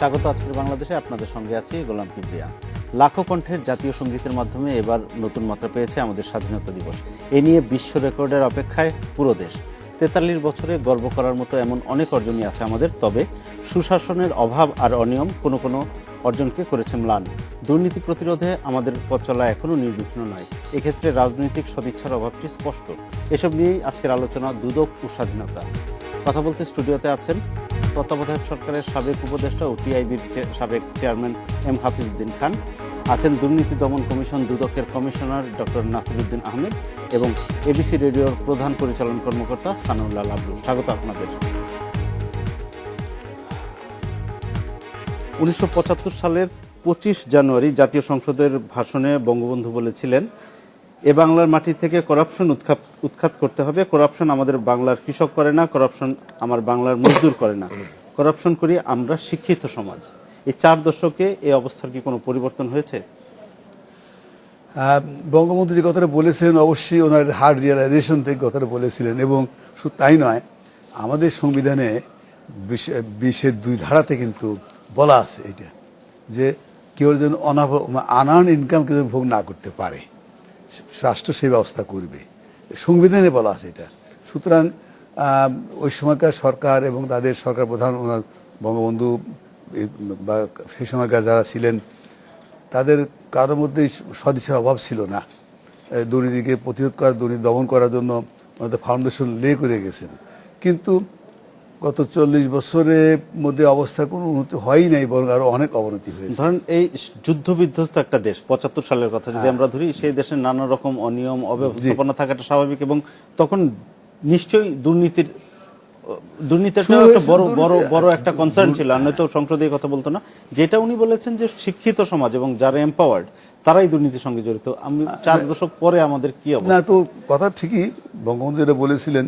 স্বাগত আজকের বাংলাদেশে। আপনাদের সঙ্গে আছি গোলাম কিবরিয়া। লাখো কণ্ঠের জাতীয় সঙ্গীতের মাধ্যমে এবার নতুন মাত্রা পেয়েছে আমাদের স্বাধীনতা দিবস। এ নিয়ে বিশ্ব রেকর্ডের অপেক্ষায় পুরো দেশ। ৪৩ বছরে গর্ব করার মতো এমন অনেক অর্জনই আছে আমাদের, তবে সুশাসনের অভাব আর অনিয়ম কোনো কোনো অর্জনকে করেছে ম্লান। দুর্নীতি প্রতিরোধে আমাদের পথ চলা এখনও নির্বিঘ্ন নয়। এক্ষেত্রে রাজনৈতিক সদিচ্ছার অভাবটি স্পষ্ট। এসব নিয়েই আজকের আলোচনা দুদক ও স্বাধীনতা। কথা বলতে স্টুডিওতে আছেন তত্ত্বাবধায়ক সরকারের সাবেক উপদেষ্টা ও টিআইবির সাবেক চেয়ারম্যান এম হাফিজউদ্দিন খান, আছেন দুর্নীতি দমন কমিশন দুদকের কমিশনার ডক্টর নাসিরউদ্দিন আহমেদ এবং এবিসি রেডিওর প্রধান পরিচালন কর্মকর্তা সানাউল্লাহ লাবলু। স্বাগত আপনাদের। ১৯৭৫ সালের ২৫ জানুয়ারি জাতীয় সংসদের ভাষণে বঙ্গবন্ধু বলেছিলেন, এ বাংলার মাটি থেকে করাপশন উৎখাত করতে হবে। করাপশন আমাদের বাংলার কৃষক করে না, করাপশন আমার বাংলার মজদুর করে না, করাপশন করি আমরা শিক্ষিত সমাজ। এই ৪ দশকে এই অবস্থার কি কোনো পরিবর্তন হয়েছে? বঙ্গবন্ধু যে কথাটা বলেছিলেন, অবশ্যই ওনার হার্ড রিয়েলাইজেশন থেকে কথাটা বলেছিলেন। এবং শুধু তাই নয়, আমাদের সংবিধানে ২০-২ ধারাতে কিন্তু বলা আছে এটা, যে কেউ যেন আনআর্ন ইনকাম কেউ ভোগ না করতে পারে, রাষ্ট্র সেই ব্যবস্থা করবে, সংবিধানে বলা আছে এটা। সুতরাং ওই সময়কার সরকার এবং তাদের সরকার প্রধান ওনার বঙ্গবন্ধু বা সেই সময়কার যারা ছিলেন, তাদের কারোর মধ্যেই সদিচ্ছার অভাব ছিল না। দুর্নীতিকে প্রতিরোধ করার, দুর্নীতি দমন করার জন্য ওনাদের ফাউন্ডেশন লে করে গেছেন। কিন্তু গত ৪০ বছরের মধ্যে অবস্থার কোনো উন্নতি হয়ই নাই, বরং আরও অনেক অবনতি হয়েছে। ধরেন এই যুদ্ধ বিধ্বস্ত একটা দেশ, ৭৫ সালের কথা যদি আমরা ধরি, সেই দেশে নানা রকম অনিয়ম অব্যবস্থাপনা থাকাটা স্বাভাবিক, এবং তখন নিশ্চয়ই দুর্নীতিটা একটা বড় একটা কনসার্ন ছিল, আর নয়তো সংসদে কথা বলতো না। যেটা উনি বলেছেন যে শিক্ষিত সমাজ এবং যারা এম্পাওয়ার্ড তারাই দুর্নীতির সঙ্গে জড়িত। আমি ৪ দশক পরে আমাদের কি অবস্থা? না, তো কথা ঠিকই, বঙ্গবন্ধু যেটা বলেছিলেন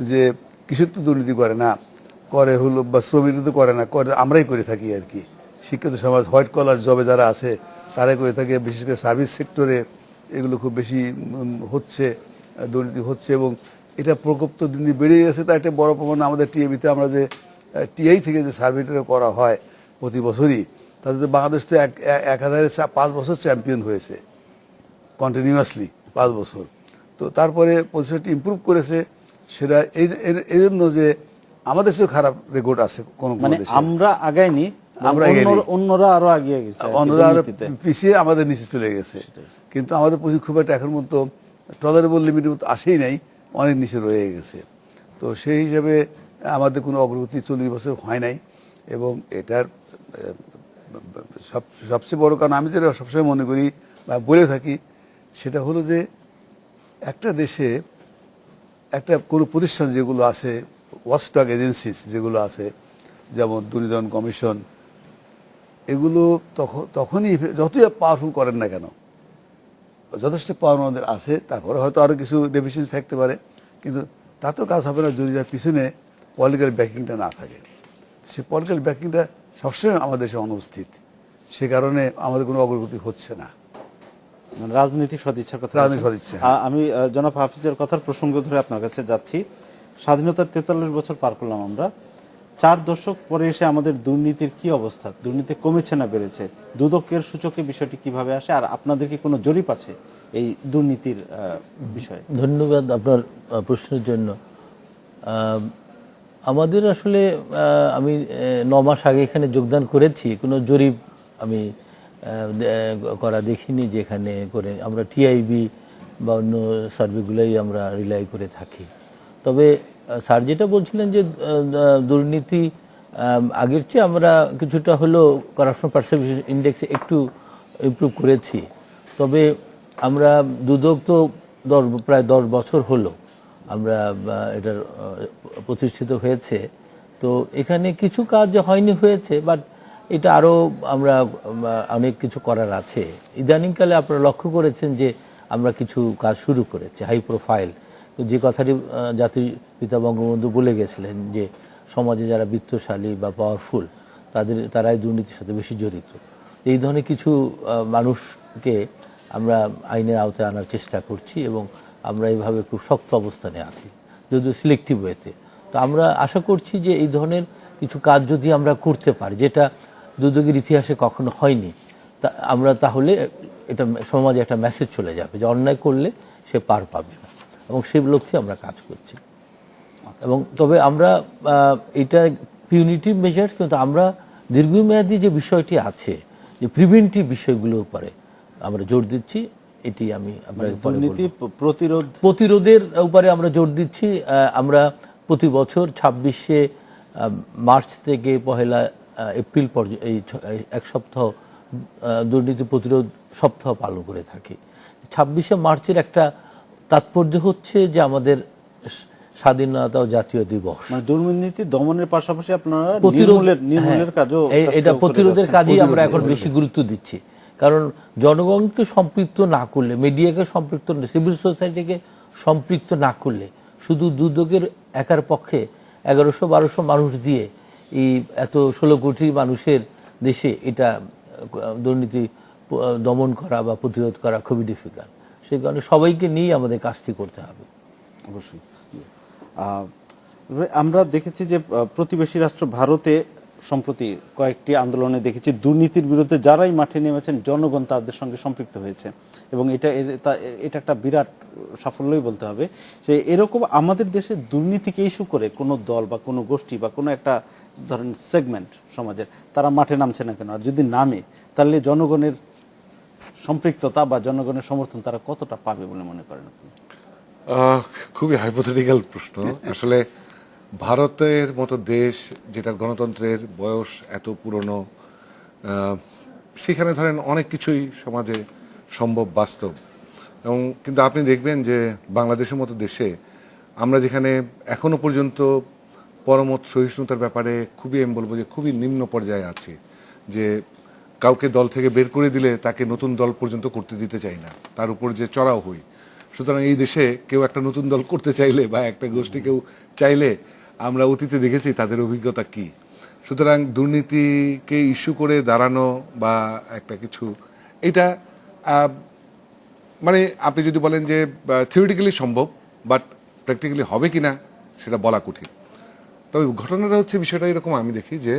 যে কৃষক তো দুর্নীতি করে না, করে হলো বা শ্রমিক তো করে না, করে আমরাই করে থাকি আর কি। শিক্ষিত সমাজ, হোয়াইট কলার জবে যারা আছে তারাই করে থাকে। বিশেষ করে সার্ভিস সেক্টরে এগুলো খুব বেশি হচ্ছে, দুর্নীতি হচ্ছে, এবং এটা প্রকোপ তো দিন দিন বেড়ে গেছে। তার একটা বড় প্রমাণ আমাদের টিএবিতে আমরা যে টিআই থেকে যে সার্ভেটা করা হয় প্রতি বছরই, তাদের বাংলাদেশ তো ১,০০৫ বছর চ্যাম্পিয়ন হয়েছে কন্টিনিউয়াসলি ৫ বছর। তো তারপরে পজিশনটি ইমপ্রুভ করেছে। সেটা এই জন্য যে আমাদের দেশেও খারাপ রেকর্ড আছে কোন মানে আমরা আগাইনি, অন্যরা আরো এগিয়ে গেছে, অন্যরা আরো পিছিয়ে আমাদের নিচে চলে গেছে। কিন্তু আমাদের পুঁজি খুব একটা এখন মতো টলারেবল লিমিটের মতো আসেই নাই, অনেক নিচে রয়ে গেছে। তো সেই হিসাবে আমাদের কোনো অগ্রগতি ৪০ বছর হয় নাই। এবং এটার সবচেয়ে বড় কারণ আমি যেটা সবসময় মনে করি বা বলে থাকি, সেটা হলো যে একটা দেশে একটা কোনো প্রতিষ্ঠান যেগুলো আছে, ওয়াচডগ এজেন্সিস যেগুলো আছে, যেমন দুর্নীতি দমন কমিশন, এগুলো তখনই যতই পাওয়ারফুল করেন না কেন, যথেষ্ট পাওয়ার আমাদের আছে, তারপরে হয়তো আরও কিছু ডেফিসিয়েন্সি থাকতে পারে, কিন্তু তাতেও কাজ হবে না যদি তার পিছনে পলিটিক্যাল ব্যাকিংটা না থাকে। সে পলিটিক্যাল ব্যাকিংটা সবসময় আমাদের দেশে অনুপস্থিত, সে কারণে আমাদের কোনো অগ্রগতি হচ্ছে না। রাজনৈতিক সদিচ্ছার কথা, আমি জনাব হাফিজের কথার প্রসঙ্গ ধরে আপনার কাছে যাচ্ছি। স্বাধীনতার ৪৩ বছর পার করলাম আমরা, ৪ দশক পরে এসে আমাদের দুর্নীতির কি অবস্থা? দুর্নীতি কমেছে না বেড়েছে? দুদকের সূচকে বিষয়টি কিভাবে আসে, আর আপনাদের কি কোনো জরিপ আছে এই দুর্নীতির বিষয়ে? ধন্যবাদ আপনার প্রশ্নের জন্য। আমাদের আসলে আমি ৯ মাস আগে এখানে যোগদান করেছি, কোনো জরিপ আমি করা দেখিনি, যেখানে করে আমরা টিআইবি বা অন্য সার্ভেগুলোই আমরা রিলাই করে থাকি। তবে স্যার যেটা বলছিলেন যে দুর্নীতি আগের চেয়ে আমরা কিছুটা হলেও করাপশন পারসেপশন ইন্ডেক্সে একটু ইমপ্রুভ করেছি। তবে আমরা দুদক তো প্রায় ১০ বছর হলো আমরা এটার প্রতিষ্ঠিত হয়েছে। তো এখানে কিছু কাজ হয়নি হয়েছে, বাট এটা আরও আমরা অনেক কিছু করার আছে। ইদানিংকালে আপনারা লক্ষ্য করেছেন যে আমরা কিছু কাজ শুরু করেছি হাই প্রোফাইল। তো যে কথাটি জাতির পিতা বঙ্গবন্ধু বলে গেছিলেন যে সমাজে যারা বিত্তশালী বা পাওয়ারফুল তারাই দুর্নীতির সাথে বেশি জড়িত। এই ধরনের কিছু মানুষকে আমরা আইনের আওতায় আনার চেষ্টা করছি, এবং আমরা এইভাবে খুব শক্ত অবস্থানে আছি, যদিও সিলেক্টিভ ওয়েতে। তো আমরা আশা করছি যে এই ধরনের কিছু কাজ যদি আমরা করতে পারি, যেটা দুদকের ইতিহাসে কখনো হয়নি। তা আমরা তাহলে এটা সমাজে একটা মেসেজ চলে যাবে যে অন্যায় করলে সে পার পাবে না, এবং সেই লক্ষ্যে আমরা কাজ করছি। এবং তবে আমরা এটা পিউনিটিভ মেজার্স, কিন্তু আমরা দীর্ঘমেয়াদী যে বিষয়টি আছে, যে প্রিভেন্টিভ বিষয়গুলোর উপরে আমরা জোর দিচ্ছি। এটি আমি আপনাকে পরে বলবো। দুর্নীতি প্রতিরোধের উপরে আমরা জোর দিচ্ছি। আমরা প্রতি বছর 26শে মার্চ থেকে 1 এপ্রিল পর্যন্ত এই এক সপ্তাহ দুর্নীতি প্রতিরোধ সপ্তাহ পালন করে থাকি। 26শে মার্চের একটা তাৎপর্য হচ্ছে যে আমাদের স্বাধীনতা ও জাতীয় দিবস, মানে দুর্নীতি দমনের পাশাপাশি আপনারা প্রতিরোধের নির্মূলের কাজও এটা প্রতিরোধের কাজেই আমরা এখন বেশি গুরুত্ব দিচ্ছি। কারণ জনগণকে সম্পৃক্ত না করলে, মিডিয়াকে সম্পৃক্ত, সিভিল সোসাইটিকে সম্পৃক্ত না করলে, শুধু দুদকের একার পক্ষে 1100-1200 মানুষ দিয়ে এই এত 16 কোটি মানুষের দেশে এটা দুর্নীতি দমন করা বা প্রতিরোধ করা খুবই ডিফিকাল্ট। সেই কারণে সবাইকে নিয়ে আমাদের কাজটি করতে হবে। অবশ্যই। আমরা দেখেছি যে প্রতিবেশী রাষ্ট্র ভারতে সম্প্রতি কয়েকটি আন্দোলনে দেখেছি দুর্নীতির বিরুদ্ধে যারাই মাঠে নেমেছেন জনগণ তাদের সঙ্গে সম্পৃক্ত হয়েছে, এবং এটা একটা বিরাট সাফল্যই বলতে হবে। যে এরকম আমাদের দেশে দুর্নীতিকে ইস্যু করে কোনো দল বা কোনো গোষ্ঠী বা কোনো একটা ধরেন সেগমেন্ট সমাজের তারা মাঠে নামছে না কেন? আর যদি নামে তাহলে জনগণের সম্পৃক্ততা বা জনগণের সমর্থন তারা কতটা পাবে বলে মনে করেন আপনি? খুবই হাইপোথেটিক্যাল প্রশ্ন। আসলে ভারতের মতো দেশ, যেটার গণতন্ত্রের বয়স এত পুরনো, সেখানে ধরেন অনেক কিছুই সমাজে সম্ভব, বাস্তব। এবং কিন্তু আপনি দেখবেন যে বাংলাদেশের মতো দেশে আমরা যেখানে এখনো পর্যন্ত পরমত সহিষ্ণুতার ব্যাপারে খুবই, আমি বলবো যে খুবই নিম্ন পর্যায়ে আছি, যে কাউকে দল থেকে বের করে দিলে তাকে নতুন দল পর্যন্ত করতে দিতে চাই না, তার উপর যে চড়াও হই। সুতরাং এই দেশে কেউ একটা নতুন দল করতে চাইলে বা একটা গোষ্ঠী কেউ চাইলে আমরা অতীতে দেখেছি তাদের অভিজ্ঞতা কি। সুতরাং দুর্নীতিকে ইস্যু করে দাঁড়ানো বা একটা কিছু, এটা মানে আপনি যদি বলেন যে থিওরিটিক্যালি সম্ভব, বাট প্র্যাকটিক্যালি হবে কিনা সেটা বলা কঠিন। তবে ঘটনাটা হচ্ছে, বিষয়টা এরকম আমি দেখি যে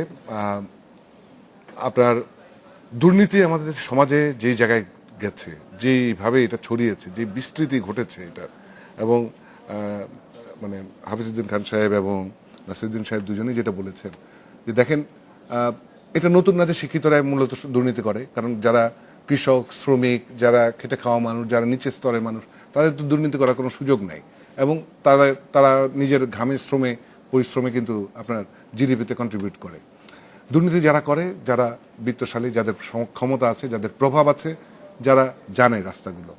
আপনার দুর্নীতি আমাদের সমাজে যেই জায়গায় গেছে, যেইভাবে এটা ছড়িয়েছে, যে বিস্তৃতি ঘটেছে এটা, এবং মানে হাফিজউদ্দিন খান সাহেব এবং নাসিরুদ্দিন সাহেব দুজনেই যেটা বলেছেন যে দেখেন, এটা নতুন না যে শিক্ষিতরা মূলত দুর্নীতি করে, কারণ যারা কৃষক, শ্রমিক, যারা খেটে খাওয়া মানুষ, যারা নিচের স্তরের মানুষ, তাদের তো দুর্নীতি করার কোনো সুযোগ নাই। এবং তারা নিজের ঘামের পরিশ্রমে কিন্তু আপনার জিডিপিতে কন্ট্রিবিউট করে। দুর্নীতি যারা করে, যারা বিত্তশালী, যাদের ক্ষমতা আছে, যাদের প্রভাব আছে, যারা জানে রাস্তাগুলো।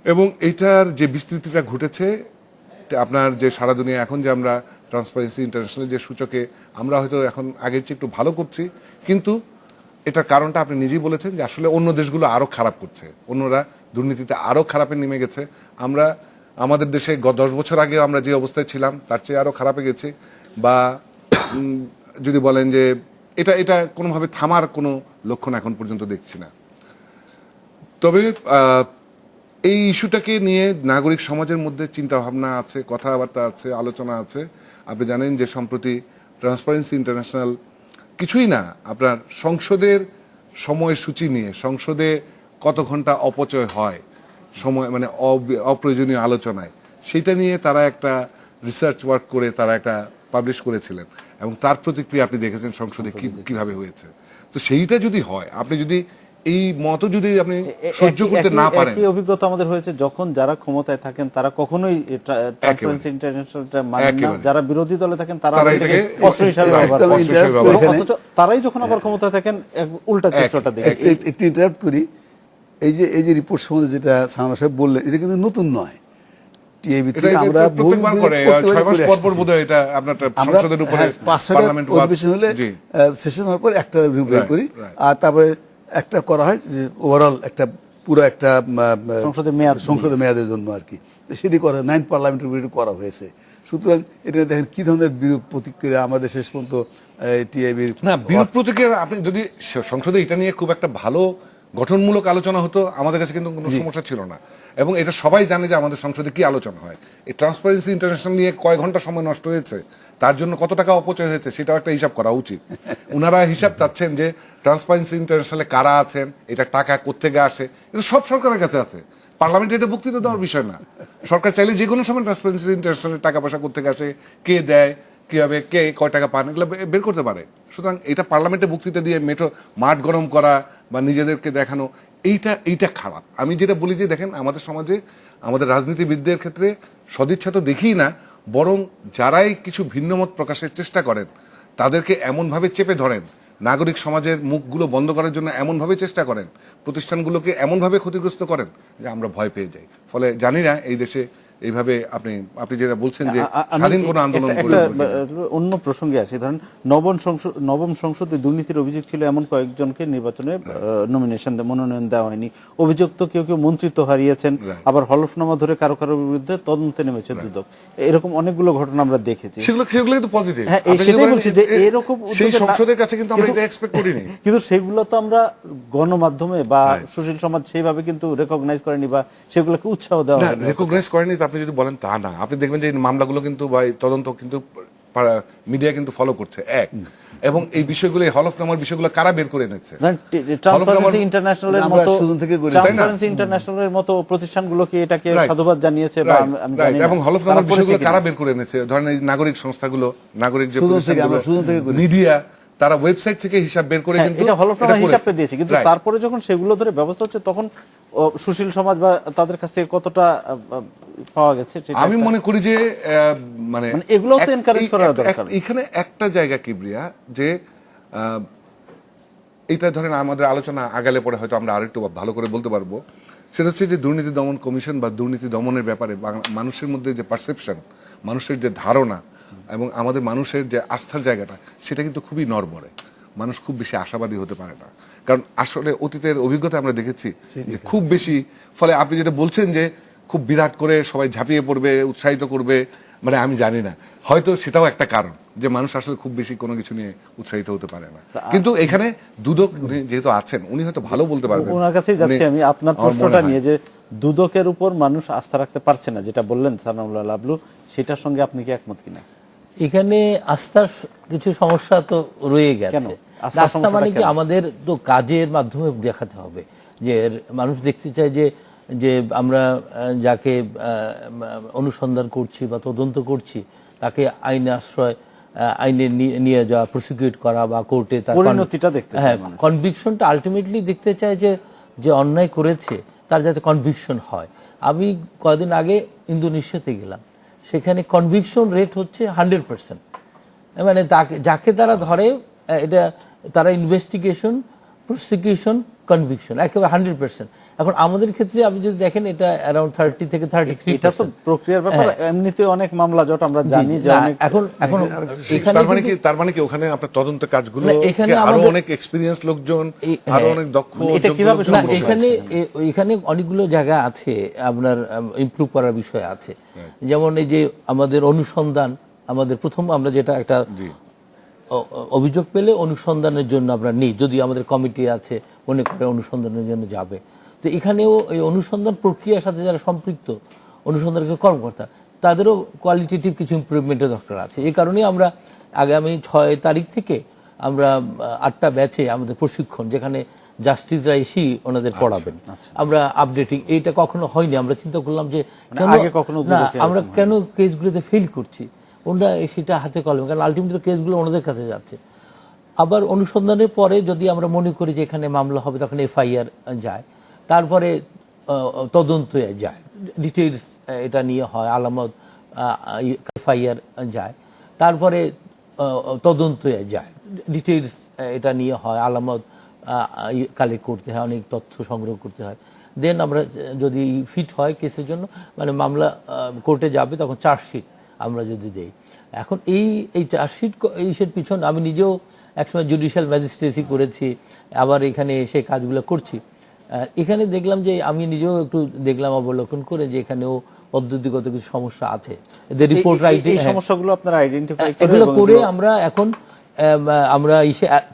এবং এইটার যে বিস্তৃতিটা ঘটেছে, আপনার যে সারা দুনিয়া এখন যে আমরা ট্রান্সপারেন্সি ইন্টারন্যাশনাল যে সূচকে আমরা হয়তো এখন আগের চেয়ে একটু ভালো করছি, কিন্তু এটার কারণটা আপনি নিজেই বলেছেন যে আসলে অন্য দেশগুলো আরও খারাপ করছে, অন্যরা দুর্নীতিতে আরও খারাপে নেমে গেছে। আমরা আমাদের দেশে 10 বছর আগে আমরা যে অবস্থায় ছিলাম তার চেয়ে আরও খারাপে গেছি। বা যদি বলেন যে এটা কোনোভাবে থামার কোনো লক্ষণ এখন পর্যন্ত দেখছি না। তবে এই ইস্যুটাকে নিয়ে নাগরিক সমাজের মধ্যে চিন্তা ভাবনা আছে, কথাবার্তা আছে, আলোচনা আছে। আপনি জানেন যে সম্প্রতি ট্রান্সপারেন্সি ইন্টারন্যাশনাল কিছুই না, আপনার সংসদের সময়সূচি নিয়ে, সংসদে কত ঘন্টা অপচয় হয় সময়, মানে অপ্রয়োজনীয় আলোচনায়, সেটা নিয়ে তারা একটা রিসার্চ ওয়ার্ক করে তারা একটা পাবলিশ করেছিলেন, এবং তার প্রতিক্রিয়া আপনি দেখেছেন সংসদে কিভাবে হয়েছে। তো সেইটা যদি হয়, আপনি যদি এই মতো যদি আপনি সহ্য করতে না পারেন, এই অভিজ্ঞতা আমাদের হয়েছে যখন যারা ক্ষমতায় থাকেন তারা কখনোই ট্রান্সপারেন্সি ইন্টারন্যাশনালটা মানেন না, যারা বিরোধী দলে থাকেন তারা অস্ত্র হিসেবে ব্যবহার করেন, তারাই যখন আবার ক্ষমতায় থাকেন উল্টা চিত্রটা দেখি। একটু ইন্টারাপ্ট করি। এই যে রিপোর্ট সম্বন্ধে যেটা সানা সাহেব বললেন, এটা কিন্তু নতুন নয়। টিআইবি থেকে আমরা প্রত্যেকবার করে 6 মাস পর পর বোধহয় এটা আপনার সংসদের উপরে পার্লামেন্ট অধিবেশন হলে সেশন হওয়ার পর একটা রিভিউ করি, আর তারপরে একটা করা হয় যে ওভারঅল একটা পুরো একটা সংসদের মেয়াদের জন্য আর কি, সেটি করা 9 পার্লামেন্টের করা হয়েছে। সুতরাং এটা দেখেন কি ধরনের বিরূপ প্রতিক্রিয়া আমাদের শেষ পর্যন্ত টিআইবির। না, বিরূপ প্রতিক্রিয়া আপনি যদি সংসদে এটা নিয়ে খুব একটা ভালো গঠনমূলক আলোচনা হতো, আমাদের কাছে কিন্তু কোনো সমস্যা ছিল না। এবং এটা সবাই জানে যে আমাদের সংসদে কি আলোচনা হয়। এই ট্রান্সপারেন্সি ইন্টারন্যাশনাল নিয়ে কয় ঘন্টা সময় নষ্ট হয়েছে, তার জন্য কত টাকা অপচয় হয়েছে, সেটাও একটা হিসাব করা উচিত। ওনারা হিসাব চাচ্ছেন যে ট্রান্সপারেন্সি ইন্টারন্যাশনালে কারা আছেন, এটা টাকা কোত্থেকে আসে, এটা সব সরকারের কাছে আছে। পার্লামেন্টে এটা বক্তৃতা দেওয়ার বিষয় না। সরকার চাইলে যে কোনো সময় ট্রান্সপারেন্সি ইন্টারন্যাশনালের টাকা পয়সা কোত্থেকে আসে, কে দেয়, কিভাবে, কে কয় টাকা পান, এগুলো বের করতে পারে। সুতরাং এটা পার্লামেন্টে বক্তৃতা দিয়ে মাঠ গরম করা বা নিজেদেরকে দেখানো, এইটা খারাপ। আমি যেটা বলি যে দেখেন, আমাদের সমাজে আমাদের রাজনীতিবিদদের ক্ষেত্রে সদিচ্ছা তো দেখি না, বরং যারাই কিছু ভিন্নমত প্রকাশের চেষ্টা করেন তাদেরকে এমনভাবে চেপে ধরেন, নাগরিক সমাজের মুখগুলো বন্ধ করার জন্য এমনভাবে চেষ্টা করেন, প্রতিষ্ঠানগুলোকে এমনভাবে ক্ষতিগ্রস্ত করেন যে আমরা ভয় পেয়ে যাই। ফলে জানি না এই দেশে এইভাবে আপনি যেটা বলছেন যে স্বাধীন কোনো আন্দোলন করে অন্য প্রসঙ্গে আছে। ধরেন নবম সংসদে দুর্নীতির অভিযোগ ছিল এমন কয়েকজনকে নির্বাচনে মনোনয়ন দেওয়া হয়নি। অভিযুক্ত কেউ কেউ মন্ত্রিত্ব হারিয়েছেন, আবার হলফনামা ধরে কারো কারো বিরুদ্ধে তদন্তে নেমেছে দুদক। এরকম অনেকগুলো ঘটনা আমরা দেখেছি। সেগুলো কিন্তু পজিটিভ। হ্যাঁ, সেটাই বলছি যে এরকম সেই সংসদের কাছে কিন্তু আমরা এটা এক্সপেক্ট করিনি। কিন্তু সেগুলো তো আমরা গণমাধ্যমে বা সুশীল সমাজ সেইভাবে কিন্তু রেকগনাইজ করেনি বা সেগুলোকে উৎসাহ দেওয়া হয়নি। রেকগনাইজ করেনি আপনি যদি বলেন তা না। আপনি দেখবেন যে এই মামলাগুলো কিন্তু বা তদন্ত কিন্তু মিডিয়া কিন্তু ফলো করছে এক, এবং এই বিষয়গুলো, হলফনামার বিষয়গুলো কারা বের করে এনেছে? ট্রান্সপারেন্সি ইন্টারন্যাশনালের মতো প্রতিষ্ঠানগুলোকে এটাকে সাধুবাদ জানিয়েছে বা আমি জানি না। এবং হলফনামার বিষয়গুলো কারা বের করে এনেছে? ধরেন এই নাগরিক সংস্থাগুলো, নাগরিক যে মিডিয়া, তারা ওয়েবসাইট থেকে হিসাব বের করে কিন্তু এটা হলফনামার হিসাবটা দিয়েছে, কিন্তু তারপরে যখন সেগুলো ধরে ব্যবস্থা হচ্ছে তখন সুশীল সমাজ বা তাদের কাছ থেকে কতটা পাওয়া গেছে আমি মনে করি যে মানে এগুলো তো এনকারেজ করা দরকার। এখানে একটা জায়গা কিবরিয়া যে এটা ধরেন আমাদের আলোচনা আগালে পরে হয়তো আমরা আরেকটু ভালো করে বলতে পারবো। সেটা হচ্ছে যে দুর্নীতি দমন কমিশন বা দুর্নীতি দমনের ব্যাপারে মানুষের মধ্যে যে পারসেপশন, মানুষের যে ধারণা এবং আমাদের মানুষের যে আস্থার জায়গাটা, সেটা কিন্তু খুবই নড়বড়ে। মানুষ খুব বেশি আশাবাদী হতে পারে না, কারণ আসলে অতীতের অভিজ্ঞতা আমরা দেখেছি যে খুব বেশি, ফলে আপনি যেটা বলছেন যে খুব বিরাট করে সবাই ঝাঁপিয়ে পড়বে, উৎসাহিত করবে, মানে আমি জানি না, হয়তো সেটাও একটা কারণ যে মানুষ আসলে খুব বেশি কোনো কিছু নিয়ে উৎসাহিত হতে পারে না। কিন্তু এখানে দুদক যেহেতু আছেন, উনি হয়তো ভালো বলতে পারবেন। ওনার কাছে যাচ্ছি আমি আপনার প্রশ্নটা নিয়ে, যে দুদকের উপর মানুষ আস্থা রাখতে পারছে না, যেটা বললেন সানাউল্লাহ লাবলু, সেটার সঙ্গে আপনি কি একমত কিনা? এখানে আস্থার কিছু সমস্যা তো রয়ে গেছে। আস্থা মানে কি, আমাদের তো কাজের মাধ্যমে দেখাতে হবে যে মানুষ দেখতে চায় যে আমরা যাকে অনুসন্ধান করছি বা তদন্ত করছি তাকে আইনে আশ্রয়, আইনে নিয়ে যাওয়া, প্রসিকিউট করা বা কোর্টে তার পরিণতিটা দেখতে চায়, কনভিকশনটা আলটিমেটলি দেখতে চায় যে অন্যায় করেছে তার যাতে কনভিকশন হয়। আমি কয়েকদিন আগে ইন্দোনেশিয়াতে গেলাম, সেখানে কনভিকশন রেট হচ্ছে 100%। মানে যাকে তারা ধরে, এটা তারা ইনভেস্টিগেশন, প্রসিকিউশন, কনভিকশন একেবারে 100%। এখন আমাদের ক্ষেত্রে আপনি যদি দেখেন, এটা অ্যারাউন্ড 30 থেকে 33। এটা তো প্রক্রিয়ার ব্যাপার, এমনিতে অনেক মামলা জট আমরা জানি যে এখন তার মানে কি ওখানে আপনার তদন্ত কাজগুলো আরো অনেক এক্সপেরিয়েন্স লোকজন, আরো অনেক দক্ষ, এটা কিভাবে এখানে অনেকগুলো জায়গা আছে আপনার ইমপ্রুভ করার বিষয় আছে। যেমন এই যে আমাদের অনুসন্ধান, আমাদের প্রথম আমরা যেটা একটা অভিযোগ পেলে অনুসন্ধানের জন্য আমরা নিই, যদি আমাদের কমিটি আছে মনে করে অনুসন্ধানের জন্য যাবে, তো এখানেও এই অনুসন্ধান প্রক্রিয়ার সাথে যারা সম্পৃক্ত, অনুসন্ধানের কর্মকর্তা, তাদেরও কোয়ালিটেটিভ কিছু ইমপ্রুভমেন্টের দরকার আছে। এই কারণেই আমরা আগামী 6 তারিখ থেকে আমরা 8টা ব্যাচে আমাদের প্রশিক্ষণ, যেখানে জাস্টিসরা এসেই ওনাদের পড়াবেন। আমরা আপডেটিং, এইটা কখনো হয়নি। আমরা চিন্তা করলাম যে আমরা কেন কেসগুলোতে ফেল করছি, ওনারা সেটা হাতে কলমে, কারণ আলটিমেটলি কেসগুলো ওনাদের কাছে যাচ্ছে। আবার অনুসন্ধানের পরে যদি আমরা মনে করি যে এখানে মামলা হবে, তখন এফআইআর যায়, তারপরে তদন্তে যায়, ডিটেইলস এটা নিয়ে হয়, আলামত, এফআইআর যায়, তারপরে তদন্তে যায়, ডিটেইলস এটা নিয়ে হয়, আলামত কালেক্ট করতে হয়, অনেক তথ্য সংগ্রহ করতে হয়। দেন আমরা যদি ফিট হয় কেসের জন্য, মানে মামলা কোর্টে যাবে, তখন চার্জশিট আমরা যদি দেই। এখন এই চার্জশিট এইসের পিছনে আমি নিজেও একসময় জুডিশিয়াল ম্যাজিস্ট্রেসি করেছি, আবার এখানে এসে কাজগুলো করছি। এখানে দেখলাম যে আমি নিজেও একটু দেখলাম অবলোকন করে যে এখানেও পদ্ধতিগত কিছু সমস্যা আছে। রিপোর্ট রাইটিং, এই সমস্যাগুলো আপনারা আইডেন্টিফাই করে আমরা এখন আমরা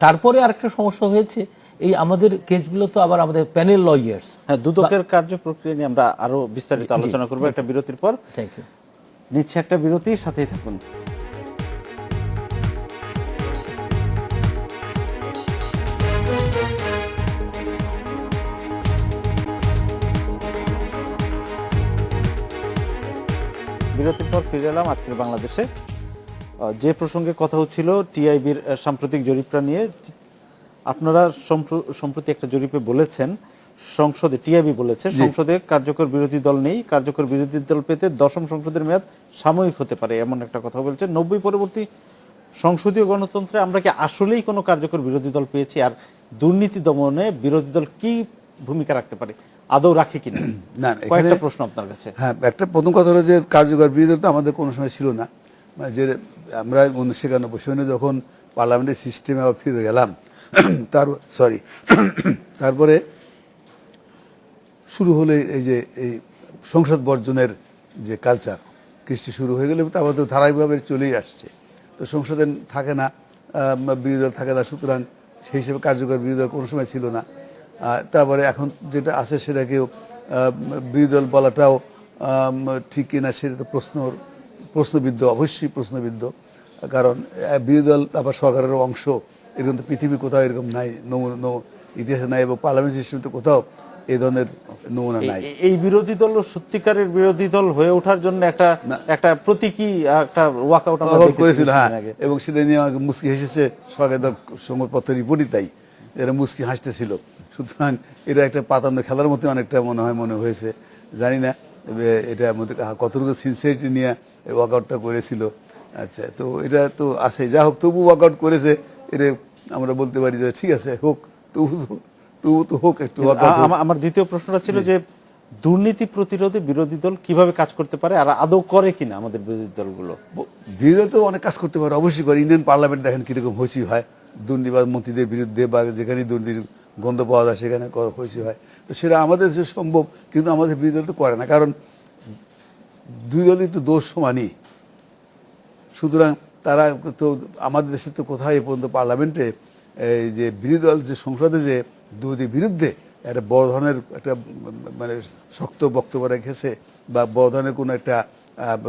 তারপরে আরেকটা সমস্যা হয়েছে, এই আমাদের কেসগুলো তো আবার আমাদের প্যানেল লয়ার্স। হ্যাঁ, দুদকের কার্য প্রক্রিয়া নিয়ে আমরা আরো বিস্তারিত আলোচনা করবো একটা বিরতির পর। Thank you. নিচ্ছে একটা বিরতি, সাথেই থাকুন। বিরতির পর ফিরে এলাম আজকের বাংলাদেশে। যে প্রসঙ্গে কথা হচ্ছিল টিআইবির সাম্প্রতিক জরিপটা নিয়ে, আপনারা সম্প্রতি একটা জরিপে বলেছেন সংসদে, টিআইবি বলেছে সংসদে কার্যকর বিরোধী দল নেই, কার্যকর বিরোধী দল পেতে দশম সংসদের মেয়াদ সাময়িক হতে পারে, এমন একটা কথা বলছেন। 90 পরবর্তী সংসদীয় গণতন্ত্রে আমরা কি আসলেই কোনো কার্যকর বিরোধী দল পেয়েছি? আর দুর্নীতি দমনে বিরোধী দল কি ভূমিকা রাখতে পারে, আদৌ রাখে কিনা? না, কয়েকটা প্রশ্ন আপনার কাছে। হ্যাঁ, একটা প্রথম কথা হলো যে কার্যকর বিরোধী দল তো আমাদের কোনো সময় ছিল না। মানে যে আমরা 1991 সনে যখন পার্লামেন্টের সিস্টেমে আবার ফিরে গেলাম, তারপরে শুরু হলে এই যে এই সংসদ বর্জনের যে কালচার কৃষ্টি শুরু হয়ে গেলে তারপর তো ধারাবাহিকভাবে চলেই আসছে। তো সংসদে থাকে না, বিরোধী দল থাকে না, সুতরাং সেই হিসেবে কার্যকর বিরোধী দল কোনো সময় ছিল না। তারপরে এখন যেটা আছে সেটাকেও বিরোধী দল বলাটাও ঠিক কিনা সেটা তো প্রশ্নবিদ্ধ, অবশ্যই প্রশ্নবিদ্ধ। কারণ বিরোধী দল আবার সরকারের অংশ, এরকম তো পৃথিবী কোথাও এরকম নাই, ইতিহাসে নাই, এবং পার্লামেন্ট সিস্টেমে তো কোথাও এই ধরনের নমুনা নাই। এই বিরোধী দল সত্যিকারের বিরোধী দল হয়ে ওঠার জন্য একটা প্রতীকী একটা ওয়াকআউট করেছিল। হ্যাঁ, এবং সেটা নিয়ে আমাকে মুস্কি হেসেছে সরকারি দল সংবাদপত্রের রিপোর্টই তাই, এরা মুস্কি হাসতেছিল। সুতরাং এটা একটা পাতান্ন খেলার মতো অনেকটা মনে হয়েছে। জানি না এটার মধ্যে কতটুকু সিনসিয়ারিটি নিয়ে ওয়াকআউটটা করেছিল। আচ্ছা, তো এটা তো আছে, যা হোক তবু ওয়াকআউট করেছে, এটা আমরা বলতে পারি যে ঠিক আছে, হোক, তবু তো হোক একটু। আমার দ্বিতীয় প্রশ্নটা ছিল যে দুর্নীতি প্রতিরোধে বিরোধী দল কিভাবে কাজ করতে পারে, আর আদৌ করে কিনা আমাদের বিরোধী দলগুলো? বিরোধী দল তো অনেক কাজ করতে পারে, অবশ্যই করে। ইন্ডিয়ান পার্লামেন্ট দেখেন কিরকম হইচি হয় দুর্নীতিবাদ মন্ত্রীদের বিরুদ্ধে, বা যেখানে দুর্নীতির গন্ধ পাওয়া যায় সেখানে হইচি হয়। তো সেটা আমাদের যে সম্ভব, কিন্তু আমাদের বিরোধী দল তো করে না, কারণ দুই দলই তো দোষ সমানই। সুতরাং তারা তো আমাদের দেশে তো কোথায় এ পর্যন্ত পার্লামেন্টে এই যে বিরোধী দল যে সংসদে যে দুর্নীতির বিরুদ্ধে একটা বড় ধরনের একটা মানে শক্ত বক্তব্য রেখেছে বা বড় ধরনের কোনো একটা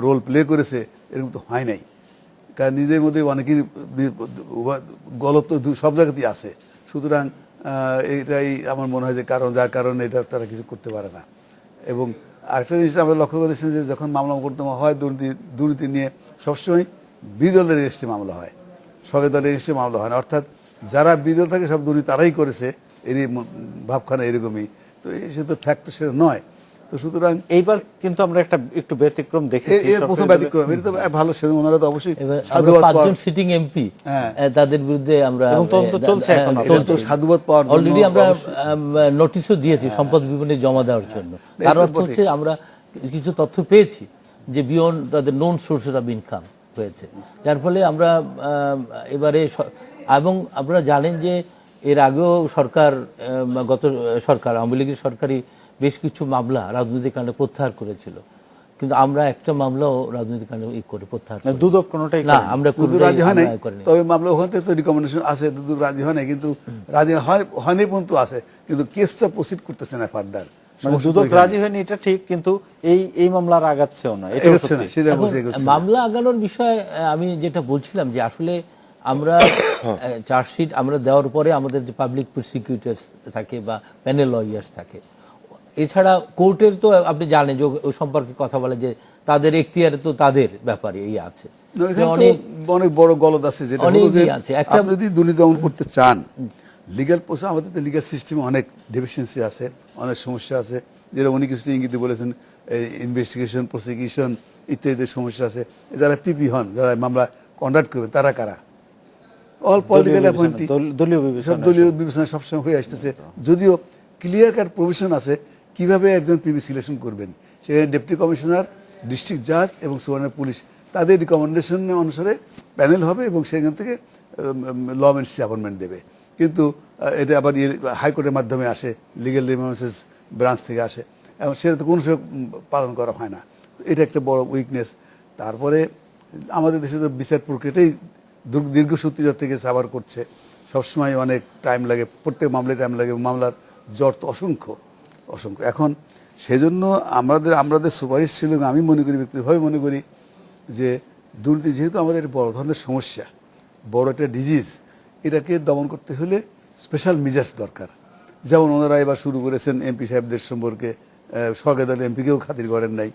রোল প্লে করেছে, এরকম তো হয় নাই। কারণ নিজের মধ্যে অনেকেই গলত সব জায়গাতেই আছে। সুতরাং এটাই আমার মনে হয় যে যার কারণে এটা তারা কিছু করতে পারে না। এবং আরেকটা জিনিস আমরা লক্ষ্য করেছি যে যখন মামলা মোকদ্দমা হয় দুর্নীতি নিয়ে, সবসময় বিরোধী দলের এগেন্সটে মামলা হয়, সরকারি দলের এগেন্সটে মামলা হয় না। অর্থাৎ যারা বিরোধী দল থাকে সব দুর্নীতি তারাই করেছে, এরই ভাবখানা এরকমই। তো সে তো ফ্যাক্ট তো সেটা নয়। তো সুতরাং এইবার কিন্তু আমরা একটু ব্যতিক্রম দেখেছি। এর প্রথম ব্যতিক্রম, এটা তো ভালো, সে ওনারা তো অবশ্যই পাঁচজন সিটিং এমপি, তাদের বিরুদ্ধে আমরা তদন্ত চলছে, এখন সাধুবাদ পাওয়ার অলরেডি আমরা নোটিশও দিয়েছি সম্পদ বিবরণী জমা দেওয়ার জন্য। তার অর্থ হচ্ছে আমরা কিছু তথ্য পেয়েছি যে বিয়ন্ড তাদের নোন সোর্সেস অফ ইনকাম হয়েছে, যার ফলে আমরা এবারে, এবং আপনারা জানেন যে এর আগেও গত সরকার আওয়ামী লীগের সরকারি বেশ কিছু মামলা রাজনৈতিক কারণে প্রত্যাহার করেছিল, কিন্তু আমরা একটা মামলাও রাজনৈতিক কারণে প্রত্যাহার করি দুদক কোনোটাই না, আমরা রাজি হয় নাই। তবে মামলা ওখান থেকে তো রিকমেন্ডেশন আছে, দুদক রাজি হয় নাই, কিন্তু রাজি হয়নি পর্যন্ত আছে, কিন্তু কেসটা প্রসিড করতেছে না ফার্দার। দুদক রাজি হয়নি এটা ঠিক, কিন্তু এই মামলার আগাচ্ছেও না, মামলা আগানোর বিষয়ে আমি যেটা বলছিলাম যে আসলে আমরা চার্জশিট আমরা দেওয়ার পরে আমাদের যে পাবলিক প্রসিকিউটরস থাকে বা প্যানেল লয়ার্স থাকে, এছাড়া কোর্টের তো আপনি জানেন যে ওই সম্পর্কে কথা বলে যে তাদের এখতিয়ারে তো তাদের ব্যাপারে এই আছে, অনেক বড় গলদ আছে। যেটা আপনি যদি দুর্নীতি দমন করতে চান, লিগ্যাল প্রসেস, আমাদের তো লিগ্যাল সিস্টেমে অনেক ডেফিসিয়েন্সি আছে, অনেক সমস্যা আছে, যেটা উনি কিছু ইঙ্গিতে বলেছেন, ইনভেস্টিগেশন, প্রসিকিউশন ইত্যাদি সমস্যা আছে। যারা পিপি হন, যারা মামলা কন্ডাক্ট করবেন, তারা কারা? অল পলিটিক্যাল অ্যাপয়েন্টি, দলীয় বিবেচনা সবসময় হয়ে আসতেছে। যদিও ক্লিয়ার কাট প্রভিশন আছে কিভাবে একজন পিপি সিলেকশন করবেন, সেখানে ডেপুটি কমিশনার, ডিস্ট্রিক্ট জাজ এবং সুপারিনটেন্ডেন্ট পুলিশ, তাদের রিকমেন্ডেশন অনুসারে প্যানেল হবে এবং সেখান থেকে ল মিনিস্ট্রি অ্যাপয়েন্টমেন্ট দেবে। কিন্তু এটা আবার হাইকোর্টের মাধ্যমে আসে, লিগ্যাল রিমেন্সেস ব্রাঞ্চ থেকে আসে, এবং সেটা তো কোনো সময় পালন করা হয় না। এটা একটা বড় উইকনেস। তারপরে আমাদের দেশে তো বিচার প্রক্রিয়াটাই দীর্ঘসূত্রিতা থেকে সাভার করছে, সবসময় অনেক টাইম লাগে, প্রত্যেক মামলায় টাইম লাগে, মামলার জট তো অসংখ্য। এখন সেজন্য আমাদের সুপারিশ ছিল, আমি মনে করি, ব্যক্তিগতভাবে মনে করি যে দুর্নীতি যেহেতু আমাদের বড় ধরনের সমস্যা, বড় একটা ডিজিজ, এটাকে দমন করতে হলে স্পেশাল মেজার্স দরকার। যেমন ওনারা এবার শুরু করেছেন এমপি সাহেবদের সম্পর্কে, সরকারি দলের এমপিকেও খাতির করেন নাই,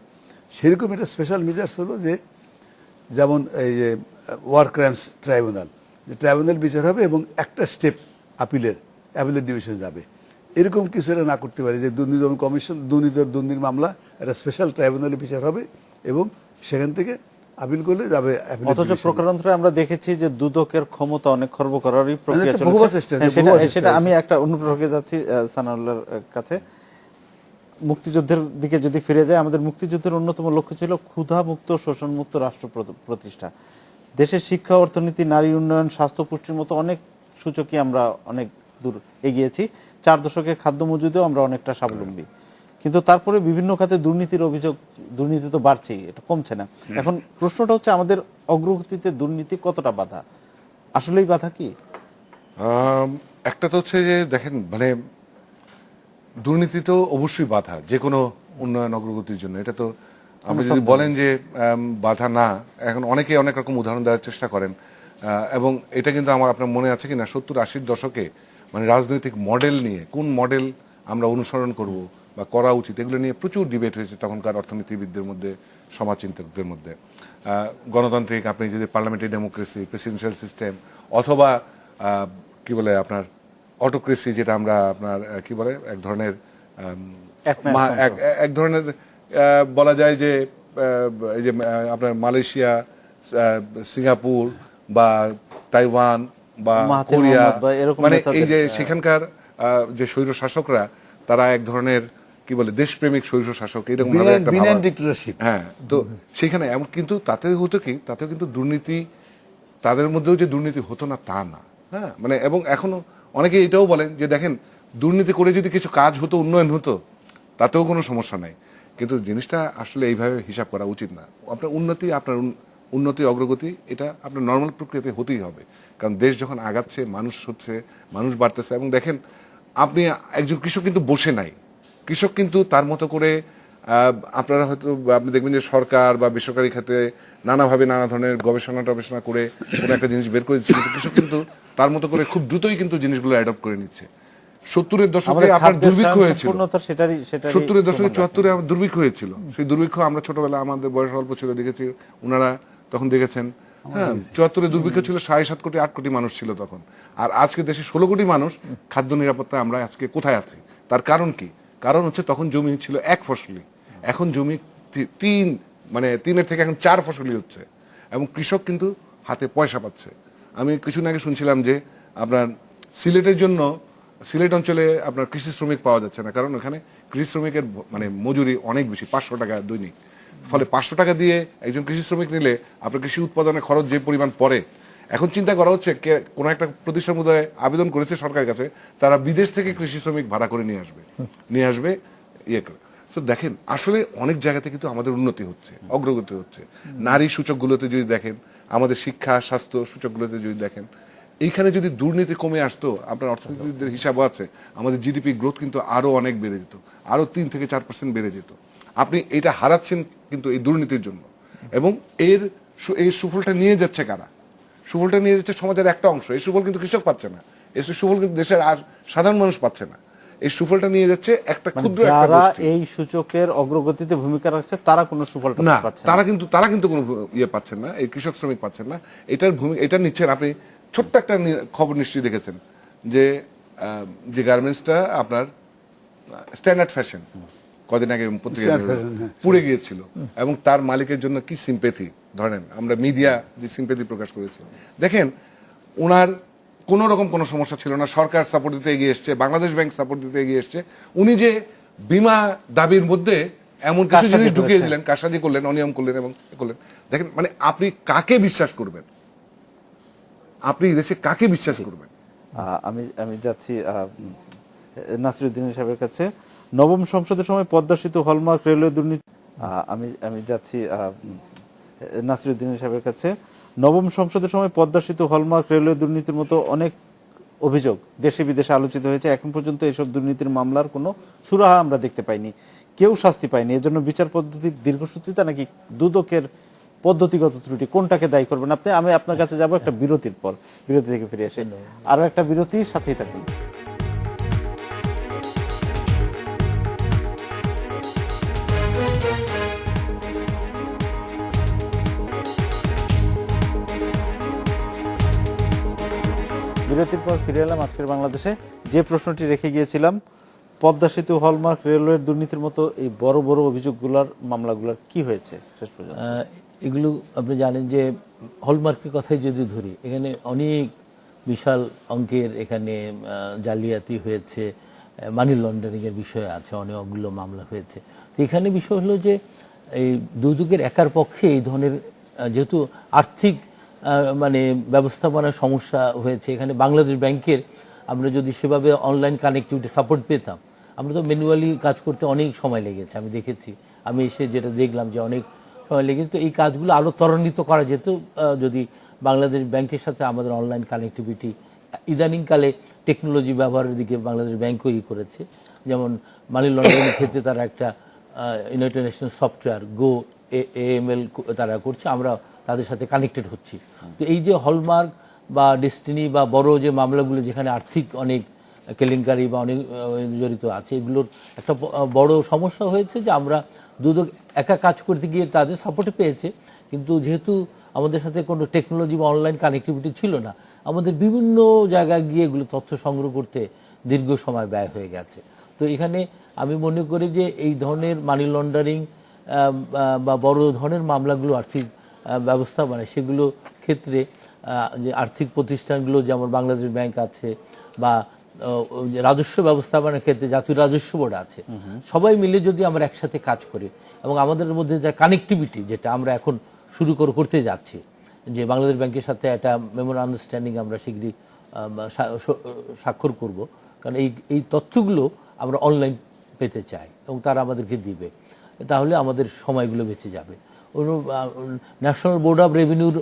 সেরকম একটা স্পেশাল মেজার্স হলো যে যেমন এই যে ওয়ার ক্রাইমস ট্রাইব্যুনাল, যে ট্রাইব্যুনাল বিচার হবে এবং একটা স্টেপ অ্যাপিলের ডিভিশনে যাবে, এরকম কিছু এটা না করতে পারে যে দুর্নীতি দমন কমিশন দুর্নীতির মামলা একটা স্পেশাল ট্রাইব্যুনালে বিচার হবে এবং সেখান থেকে আপিল করলে যাবে appellate অথচ division-এ। প্রকারান্তরে আমরা দেখেছি যে দুদকের ক্ষমতা অনেক খর্ব করারই প্রক্রিয়া একটা বহুবার চলছে। চেষ্টা হ্যাঁ, হয়েছে, বহুবার চেষ্টা সেটা আমি হয়েছে। একটা অনুপ্রয়োগে যাচ্ছি সানাউল্লাহর কাছে। মুক্তিযুদ্ধের দিকে যদি ফিরে যায়, আমাদের মুক্তিযুদ্ধের অন্যতম লক্ষ্য ছিল ক্ষুধামুক্ত শোষণমুক্ত রাষ্ট্র প্রতিষ্ঠা। দেশের শিক্ষা, অর্থনীতি, নারী উন্নয়ন, স্বাস্থ্য, পুষ্টির মতো অনেক সূচকই আমরা অনেক দূর এগিয়েছি। 4 দশকে খাদ্য মজুদেও আমরা অনেকটা স্বাবলম্বী, কিন্তু তারপরে বিভিন্ন খাতে দুর্নীতির অভিযোগ, দুর্নীতি তো বাড়ছেই, এটা কমছে না। এখন প্রশ্নটা হচ্ছে আমাদের অগ্রগতিতে দুর্নীতি কতটা বাধা, আসলেই বাধা কি? একটা তো হচ্ছে যে দেখেন, মানে দুর্নীতি তো অবশ্যই বাধা যে কোনো উন্নয়ন অগ্রগতির জন্য। এটা তো আপনি যদি বলেন যে বাধা না, এখন অনেকে অনেক রকম উদাহরণ দেওয়ার চেষ্টা করেন, এবং এটা কিন্তু আপনার মনে আছে কিনা 70-80 দশকে মানে রাজনৈতিক মডেল নিয়ে কোন মডেল আমরা অনুসরণ করব বা করা উচিত, এগুলো নিয়ে প্রচুর ডিবেট হয়েছে তখনকার অর্থনীতিবিদদের মধ্যে, সমাজচিন্তকদের মধ্যে। গণতান্ত্রিক, আপনি যদি পার্লামেন্টারি ডেমোক্রেসি, প্রেসিডেন্সিয়াল সিস্টেম, অথবা কি বলে আপনার অটোক্রেসি, যেটা আমরা আপনার কি বলে এক ধরনের এক ধরনের বলা যায় যে এই যে আপনার মালয়েশিয়া, সিঙ্গাপুর বা তাইওয়ান বা মাহাথির কোরিয়া, মোহাম্মদ বা এরকম মানে এই যে নেতাদের, সেখানকার যে স্বৈর শাসকরা, তারা এক ধরনের কি বলে দেশপ্রেমিক স্বৈর শাসক, এরকম ভাবে একটা বিনাইন ভাবা। ডিক্টেটরশিপ। হ্যাঁ, তো সেখানে এমন, কিন্তু তাতে হতো কি, তাতেও কিন্তু দুর্নীতি, তাদের মধ্যেও যে দুর্নীতি হতো না তা না। হ্যাঁ, মানে এবং এখনো অনেকে এটাও বলেন যে দেখেন, দুর্নীতি করে যদি কিছু কাজ হতো, উন্নয়ন হতো, তাতেও কোনো সমস্যা নাই। কিন্তু জিনিসটা আসলে এইভাবে হিসাব করা উচিত না। আপনার উন্নতি অগ্রগতি এটা আপনার নর্মাল প্রক্রিয়াতে হতেই হবে, কারণ দেশ যখন আগাচ্ছে, মানুষ হচ্ছে, মানুষ বাড়তেছে। এবং দেখেন, আপনি একজন কৃষক কিন্তু বসে নাই, কৃষক কিন্তু তার মতো করে, আপনারা হয়তো আপনি দেখবেন যে সরকার বা বেসরকারি খাতে নানাভাবে নানা ধরনের গবেষণা করে কোনো একটা জিনিস বের করে দিচ্ছে, কিন্তু কৃষক কিন্তু তার মতো করে খুব দ্রুতই কিন্তু জিনিসগুলো অ্যাডপ্ট করে নিচ্ছে। 70-এর দশকে আপনার দুর্ভিক্ষ হয়েছিল, 70-এর দশকে 74-এ আমার দুর্ভিক্ষ হয়েছিল। সেই দুর্ভিক্ষ আমরা ছোটবেলা, আমাদের বয়স অল্প ছিল, দেখেছি, ওনারা তখন দেখেছেন। হ্যাঁ, 74-এ দুর্ভিক্ষ ছিল, 7.5 কোটি 8 কোটি মানুষ ছিল তখন। আর আজকে দেশে 16 কোটি মানুষ, খাদ্য নিরাপত্তায় আমরা আজকে কোথায় আছি? তার কারণ কি? কারণ হচ্ছে তখন জমি ছিল এক ফসলি, এখন জমি 3 থেকে এখন 4 ফসলি হচ্ছে, এবং কৃষক কিন্তু হাতে পয়সা পাচ্ছে। আমি কিছুদিন আগে শুনছিলাম যে আপনার সিলেট অঞ্চলে আপনার কৃষি শ্রমিক পাওয়া যাচ্ছে না, কারণ ওখানে কৃষি শ্রমিকের মানে মজুরি অনেক বেশি, 500 টাকা দৈনিক। ফলে 500 টাকা দিয়ে একজন কৃষি শ্রমিক নিলে আপনার কৃষি উৎপাদনের খরচ যে পরিমাণ পড়ে, এখন চিন্তা করা হচ্ছে কোনো একটা প্রতিষ্ঠান বোধহয় আবেদন করেছে সরকারের কাছে, তারা বিদেশ থেকে কৃষি শ্রমিক ভাড়া করে নিয়ে আসবে ইয়ে করে। তো দেখেন, আসলে অনেক জায়গাতে কিন্তু আমাদের উন্নতি হচ্ছে, অগ্রগতি হচ্ছে। নারী সূচকগুলোতে যদি দেখেন, আমাদের শিক্ষা, স্বাস্থ্য সূচকগুলোতে যদি দেখেন, এইখানে যদি দুর্নীতি কমে আসতো, আপনার অর্থনীতিদের হিসাবও আছে, আমাদের জিডিপি গ্রোথ কিন্তু আরো অনেক বেড়ে যেত, আরো 3 থেকে 4% বেড়ে যেত। আপনি এটা হারাচ্ছেন কিন্তু এই দুর্নীতির জন্য, এবং এই সুফলটা নিয়ে যাচ্ছে কারা? সুফলটা নিয়ে যাচ্ছে সমাজের একটা অংশ। এই সুফল কিন্তু কৃষক পাচ্ছে না, এই সুফল কিন্তু দেশের সাধারণ মানুষ পাচ্ছে না। এই সুফলটা নিয়ে যাচ্ছে একটা ক্ষুদ্র একটা যারা গোষ্ঠী। এই সূচকের অগ্রগতিতে ভূমিকা রাখছে তারা কোনো সুফল না, পাচ্ছে না। তারা কিন্তু কোনো ইয়ে পাচ্ছেন না, এই কৃষক শ্রমিক পাচ্ছেন না। এটা নিচ্ছেন আপনি। ছোট্ট একটা খবর নিশ্চয়ই দেখেছেন যে গার্মেন্টসটা আপনার স্ট্যান্ডার্ড ফ্যাশন কদিন আগে পত্রিকা পুড়ে গিয়েছিল, এবং তার মালিকের জন্য কি সিম্পেথি, ধরেন আমরা মিডিয়া যে সিম্পেথি প্রকাশ করেছে। দেখেন, ওনার কোনো রকম কোনো সমস্যা ছিল না, সরকার সাপোর্ট দিতে এগিয়ে এসছে, বাংলাদেশ ব্যাংক সাপোর্ট দিতে এগিয়ে এসছে। উনি যে বিমা দাবির মধ্যে এমন কিছু জিনিস ঢুকিয়ে দিলেন, কারসাজি করলেন, অনিয়ম করলেন এবং করলেন। দেখেন, মানে আপনি কাকে বিশ্বাস করবেন? আপনি দেশে কাকে বিশ্বাস করবেন? আমি যাচ্ছি নাসিরউদ্দিন সাহেবের কাছে। নবম সংসদের সময় পদ্মা সেতু, হলমার্ক, রেলওয়ে দুর্নীতি। আমি যাচ্ছি নাসিরউদ্দিন সাহেবের কাছে। নবম সংসদের সময় পদ্মা সেতু, হলমার্ক, রেলওয়ে দুর্নীতির মতো অনেক অভিযোগ দেশে বিদেশে আলোচিত হয়েছে, এখন পর্যন্ত এসব দুর্নীতির মামলার কোনো সুরাহা আমরা দেখতে পাইনি, কেউ শাস্তি পায়নি। এজন্য বিচার পদ্ধতির দীর্ঘসূত্রিতা নাকি দুদকের পদ্ধতিগত ত্রুটি, কোনটাকে দায়ী করবেন আপনি? আমি আপনার কাছে যাব একটা বিরতির পর, বিরতি থেকে ফিরে এসে আরো একটা বিরতির সাথেই থাকুন। বিরতির পর ফিরে এলাম আজকের বাংলাদেশে। যে প্রশ্নটি রেখে গিয়েছিলাম, পদ্মা সেতু, হলমার্ক, রেলওয়ের দুর্নীতির মতো এই বড় বড় অভিযোগগুলোর মামলাগুলোর কি হয়েছে শেষ পর্যন্ত? এগুলো আপনি জানেন যে হলমার্কের কথাই যদি ধরি, এখানে অনেক বিশাল অঙ্কের এখানে জালিয়াতি হয়েছে, মানি লন্ডারিংয়ের বিষয় আছে, অনেকগুলো মামলা হয়েছে। তো এখানে বিষয় হলো যে এই দুদকের একার পক্ষে এই ধরনের যেহেতু আর্থিক মানে ব্যবস্থাপনার সমস্যা হয়েছে, এখানে বাংলাদেশ ব্যাংকের আমরা যদি সেভাবে অনলাইন কানেক্টিভিটি সাপোর্ট পেতাম, আমরা তো ম্যানুয়ালি কাজ করতে অনেক সময় লেগেছে, আমি দেখেছি, আমি এসে যেটা দেখলাম যে অনেক সময় লেগেছে। তো এই কাজগুলো আরও ত্বরান্বিত করা যেত যদি বাংলাদেশ ব্যাংকের সাথে আমাদের অনলাইন কানেক্টিভিটি, ইদানিংকালে টেকনোলজি ব্যবহারের দিকে বাংলাদেশ ব্যাংকও করেছে, যেমন মানি লন্ডারিংয়ের ক্ষেত্রে তারা একটা ইউনাইটেড নেশনস সফটওয়্যার গো AML তারা করছে, আমরা তাদের সাথে কানেক্টেড হচ্ছি। তো এই যে হলমার্ক বা ডেস্টিনি বা বড় যে মামলাগুলো যেখানে আর্থিক অনেক কেলেঙ্কারি বা অনেক জড়িত আছে, এগুলোর একটা বড় সমস্যা হয়েছে যে আমরা দুদক একা কাজ করতে গিয়ে তাদের সাপোর্টে পেয়েছে, কিন্তু যেহেতু আমাদের সাথে কোনো টেকনোলজি বা অনলাইন কানেক্টিভিটি ছিল না, আমাদের বিভিন্ন জায়গায় গিয়ে এগুলো তথ্য সংগ্রহ করতে দীর্ঘ সময় ব্যয় হয়ে গেছে। তো এখানে আমি মনে করি যে এই ধরনের মানি লন্ডারিং বা বড় ধরনের মামলাগুলো আর্থিক ব্যবস্থাপনা, সেগুলো ক্ষেত্রে যে আর্থিক প্রতিষ্ঠানগুলো যেমন বাংলাদেশ ব্যাংক আছে বা রাজস্ব ব্যবস্থাপনার ক্ষেত্রে জাতীয় রাজস্ব বোর্ড আছে, সবাই মিলে যদি আমরা একসাথে কাজ করি এবং আমাদের মধ্যে যে কানেক্টিভিটি যেটা আমরা এখন শুরু করতে যাচ্ছি, যে বাংলাদেশ ব্যাংকের সাথে একটা মেমোরান্ডাম আন্ডারস্ট্যান্ডিং আমরা শীঘ্রই স্বাক্ষর করব, কারণ এই তথ্যগুলো আমরা অনলাইন পেতে চাই এবং তারা আমাদেরকে দিবে, তাহলে আমাদের সময়গুলো বেঁচে যাবে। ন্যাশনাল বোর্ড অফ রেভিনিউর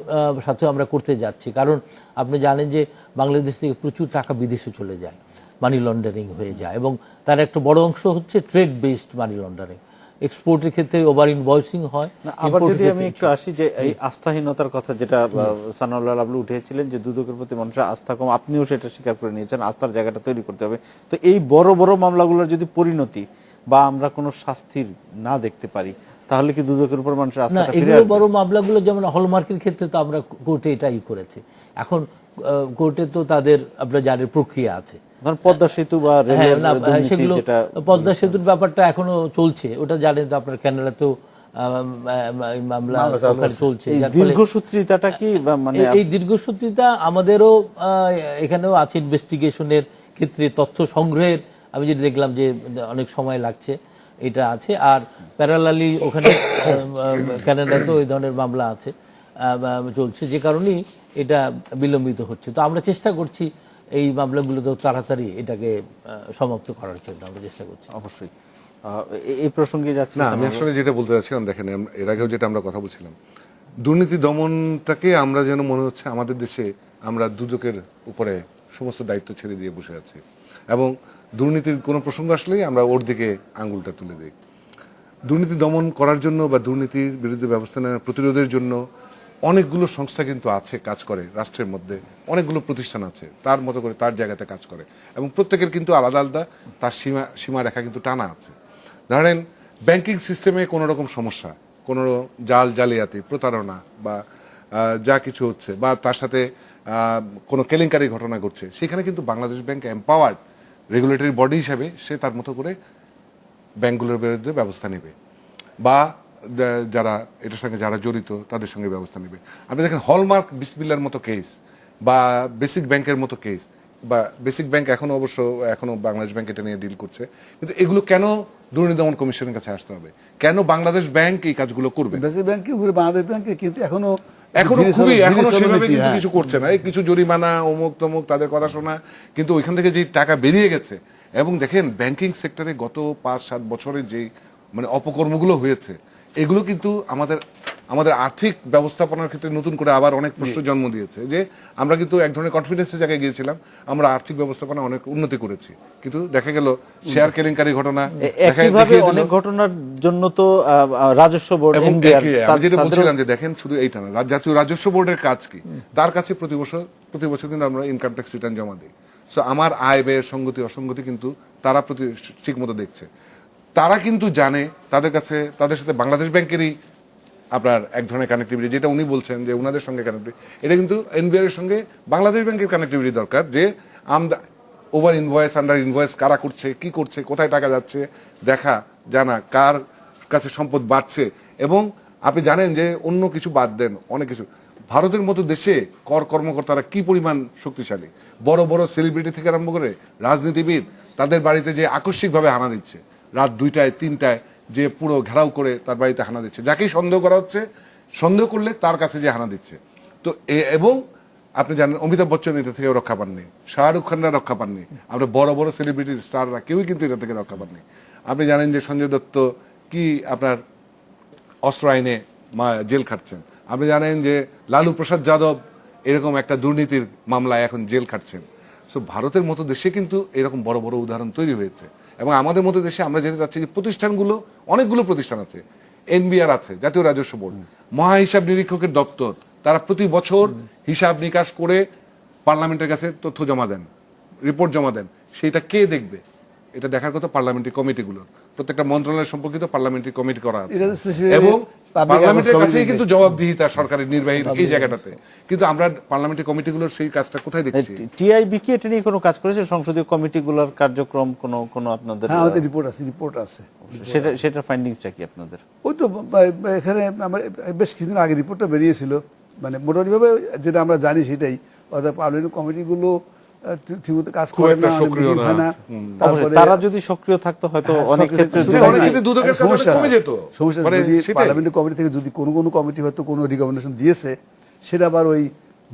সাথে আমরা করতে যাচ্ছি, কারণ আপনি জানেন যে বাংলাদেশ থেকে প্রচুর টাকা বিদেশে চলে যায়, মানি লন্ডারিং হয়ে যায়, এবং তার একটা বড় অংশ হচ্ছে ট্রেড বেসড মানি লন্ডারিং। এক্সপোর্টের ক্ষেত্রে ওভার ইনভয়েসিং হয়। আবার যদি আমি একটু আসি যে এই আস্থাহীনতার কথা যেটা সানাউল্লাহ আবলু উঠেছিলেন, যে দুদকের প্রতি মানুষের আস্থা কম, আপনিও সেটা স্বীকার করে নিয়েছেন, আস্থার জায়গাটা তৈরি করতে হবে। তো এই বড় বড় মামলাগুলোর যদি পরিণতি বা আমরা কোনো শাস্তির না দেখতে পারি, তাহলে কি দুদকের উপর মানুষের আস্থাটা ফিরে আসবে? বড় মামলাগুলো যেমন হলমার্কের ক্ষেত্রে তো আমরা কোর্টে এটাই করেছি, এখন কোর্টে তো তাদের আপনারা জানেন প্রক্রিয়া আছে। পদ্মা সেতু বা সেগুলো পদ্মা সেতুর ব্যাপারটা এখনো চলছে, ওটা জানেন তো আপনার, ক্যানাডাতেও মামলা চলছে। দীর্ঘসূত্রিতাটা কি, মানে এই দীর্ঘসূত্রিতা আমাদেরও এখানেও আছে, ইনভেস্টিগেশনের ক্ষেত্রে তথ্য সংগ্রহের আমি যেটা দেখলাম যে অনেক সময় লাগছে, এটা আছে। আর প্যারালালি ওখানে ক্যানাডাতেও এই ধরনের মামলা আছে, চলছে, যে কারণেই এটা বিলম্বিত হচ্ছে। তো আমরা চেষ্টা করছি এই মামলাগুলো তো তাড়াতাড়ি এটাকে সমাপ্ত করার জন্য আমরা চেষ্টা করছি। অবশ্যই এই প্রসঙ্গে যাচ্ছি না, আমি আসলে যেটা বলতে চাচ্ছিলাম, দেখেন এর আগেও যেটা আমরা কথা বলছিলাম, দুর্নীতি দমনটাকে আমরা যেন মনে হচ্ছে আমাদের দেশে আমরা দুদকের উপরে সমস্ত দায়িত্ব ছেড়ে দিয়ে বসে আছি, এবং দুর্নীতির কোনো প্রসঙ্গ আসলেই আমরা ওর দিকে আঙ্গুলটা তুলে দিই। দুর্নীতি দমন করার জন্য বা দুর্নীতির বিরুদ্ধে ব্যবস্থা নেওয়া, প্রতিরোধের জন্য অনেকগুলো সংস্থা কিন্তু আছে, কাজ করে রাষ্ট্রের মধ্যে, অনেকগুলো প্রতিষ্ঠান আছে তার মতো করে তার জায়গাতে কাজ করে, এবং প্রত্যেকের কিন্তু আলাদা আলাদা তার সীমারেখা কিন্তু টানা আছে। ধরেন ব্যাংকিং সিস্টেমে কোনো রকম সমস্যা, কোনো জালিয়াতি, প্রতারণা বা যা কিছু হচ্ছে, বা তার সাথে কোনো কেলেঙ্কারি ঘটনা ঘটছে, সেখানে কিন্তু Bangladesh bank empowered regulatory body হিসাবে সে তার মতো করে ব্যাংকগুলোর বিরুদ্ধে ব্যবস্থা নেবে, বা যারা এটার সঙ্গে যারা জড়িত তাদের সঙ্গে ব্যবস্থা নেবে। আপনি দেখেন হলমার্ক বিসমিল্লার মতো কেস বা বেসিক ব্যাংকের মতো কেস, বা বেসিক ব্যাংক এখনো বাংলাদেশ ব্যাংক এটা নিয়ে ডিল করছে, কিন্তু এগুলো কেন দুর্নীতি দমন কমিশনের কাছে আসতে হবে? কেন বাংলাদেশ ব্যাংক এই কাজগুলো করবে? বেসিক ব্যাংকে বাংলাদেশ ব্যাংকে কিন্তু এখনো সেভাবে কিন্তু কিছু করছে না, এই কিছু জরিমানা অমুক তমুক তাদের কথা শোনা, কিন্তু ওইখান থেকে যে টাকা বেরিয়ে গেছে, এবং দেখেন ব্যাংকিং সেক্টরে গত 5-7 বছরে যে মানে অপকর্মগুলো হয়েছে, এগুলো কিন্তু আমাদের আমাদের আর্থিক ব্যবস্থাপনার ক্ষেত্রে নতুন করে আবার অনেক প্রশ্ন জন্ম দিয়েছে, যে আমরা কিন্তু এক ধরনের কনফিডেন্সের জায়গায় গিয়েছিলাম, আমরা আর্থিক ব্যবস্থাপনা অনেক উন্নতি করেছি, কিন্তু দেখা গেল শেয়ার কেলেঙ্কারি ঘটনা একইভাবে অনেক ঘটনার জন্য তো রাজস্ব বোর্ড এবং এনবিআর আমি যেটা বলছিলাম যে দেখেন শুধু এইটা না, জাতীয় রাজস্ব বোর্ডের কাজ কি, তার কাছে প্রতি বছর কিন্তু আমরা ইনকাম ট্যাক্স রিটার্ন জমা দিই। সো আমার আয় ব্যয়ের সঙ্গতি অসঙ্গতি কিন্তু তারা ঠিক মতো দেখছে। তারা কিন্তু জানে তাদের কাছে, তাদের সাথে বাংলাদেশ ব্যাংকেরই আপনার এক ধরনের কানেক্টিভিটি, যেটা উনি বলছেন যে উনাদের সঙ্গে কানেক্টিভিটি, এটা কিন্তু এনবিআর এর সঙ্গে বাংলাদেশ ব্যাংকের কানেক্টিভিটি দরকার, যে ওভার ইনভয়েস আন্ডার ইনভয়েস কারা করছে, কি করছে, কোথায় টাকা যাচ্ছে দেখা, জানা কার কাছে সম্পদ বাড়ছে। এবং আপনি জানেন যে অন্য কিছু বাদ দেন, অনেক কিছু, ভারতের মতো দেশে কর্মকর্তারা কি পরিমাণ শক্তিশালী, বড় বড় সেলিব্রিটি থেকে আরম্ভ করে রাজনীতিবিদ তাদের বাড়িতে যে আকস্মিকভাবে হানা দিচ্ছে, রাত 2টায় 3টায় যে পুরো ঘেরাও করে তার বাড়িতে হানা দিচ্ছে, যাকেই সন্দেহ করা হচ্ছে, সন্দেহ করলে তার কাছে যে হানা দিচ্ছে। তো এবং আপনি জানেন অমিতাভ বচ্চন এটা থেকে রক্ষা পাননি, শাহরুখ খানরা রক্ষা পাননি, আমরা বড় বড় সেলিব্রিটির স্টাররা কেউই কিন্তু এটা থেকে রক্ষা পাননি। আপনি জানেন যে সঞ্জয় দত্ত কি আপনার অস্ত্র আইনে জেল খাটছেন। আপনি জানেন যে লালু প্রসাদ যাদব এরকম একটা দুর্নীতির মামলায় এখন জেল খাটছেন। সো ভারতের মতো দেশে কিন্তু এরকম বড় বড় উদাহরণ তৈরি হয়েছে। এবং আমাদের মতো দেশে আমরা যেতে চাচ্ছি যে প্রতিষ্ঠানগুলো, অনেকগুলো প্রতিষ্ঠান আছে, এনবিআর আছে, জাতীয় রাজস্ব বোর্ড, মহা হিসাব নিরীক্ষকের দপ্তর, তারা প্রতি বছর হিসাব নিকাশ করে পার্লামেন্টের কাছে তথ্য জমা দেন, রিপোর্ট জমা দেন। সেইটা কে দেখবে? এটা দেখার কথা পার্লামেন্টারি কমিটিগুলোর, প্রত্যেকটা মন্ত্রণালয় সম্পর্কিত পার্লামেন্টারি কমিটি করা আছে, এবং পার্লামেন্টের কাছেই কিন্তু জবাবদিহিতা সরকারের নির্বাহীর এই জায়গাটাতে। কিন্তু আমরা পার্লামেন্টারি কমিটিগুলোর সেই কাজটা কোথায় দেখছি? টিআইবি কি এটা নিয়ে কোনো কাজ করেছে? সংসদীয় কমিটিগুলোর কার্যক্রম কোনো আপনাদের? হ্যাঁ, আমাদের রিপোর্ট আছে। সেটার ফাইন্ডিংসটা কি আপনাদের? ওই তো এখানে আমার বেশ কিছুদিন আগে রিপোর্টটা বেরিয়েছিল, মানে মোটামুটিভাবে যেটা আমরা জানি সেটাই, অর্থাৎ পার্লামেন্ট কমিটিগুলো ঠিকমতো কাজ করে না, সক্রিয় না। তারপরে তারা যদি সক্রিয় থাকতো হয়তো অনেক ক্ষেত্রে পার্লামেন্টের কমিটি থেকে যদি কোনো কমিটি হয়তো কোনো রিকমেন্ডেশন দিয়েছে, সেটা আবার ওই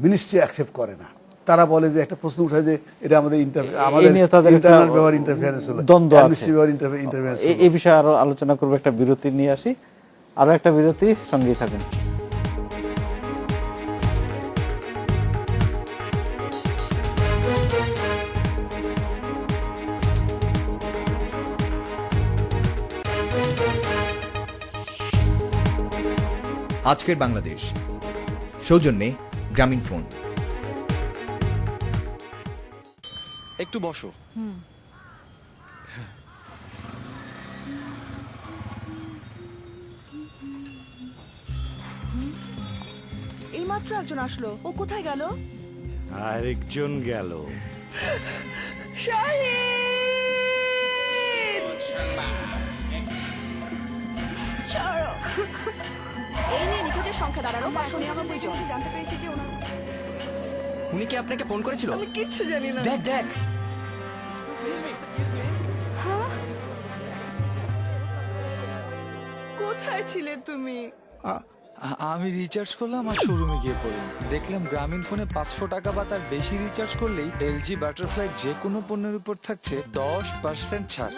মিনিস্ট্রি অ্যাকসেপ্ট করে না। তারা বলে যে একটা প্রশ্ন উঠায় যে এটা আমাদের ইন্টারনাল ব্যবহার ইন্টারফারেন্স হলো, দ্বন্দ্ব আছে। ইন্টারফারেন্স। এই বিষয়ে আরো আলোচনা করবো, একটা বিরতি নিয়ে আসি, আরো একটা বিরতি, সঙ্গেই থাকুন। আজকের বাংলাদেশ সৌজন্যে গ্রামীণ ফোন। একটু বসো। এইমাত্র একজন আসলো, ও কোথায় গেল? আরেকজন গেল। শাহিদ! ছাড়ো। এই নিয়ে নিখোঁজের সংখ্যা দাঁড়ানো 599 জন। জানতে পেরেছি যে ওনার, উনি কি আপনাকে ফোন করেছিল? আমি কিচ্ছু জানি না। দেখ দেখ, কোথায় ছিলে তুমি? আমি রিচার্জ করলাম আর শোরুমে গিয়ে পড়লাম, দেখলাম গ্রামীণ ফোনে 500 টাকা বা তার বেশি রিচার্জ করলেই এলজি বাটারফ্লাই যে কোনো পণ্যের উপর থাকছে 10% ছাড়।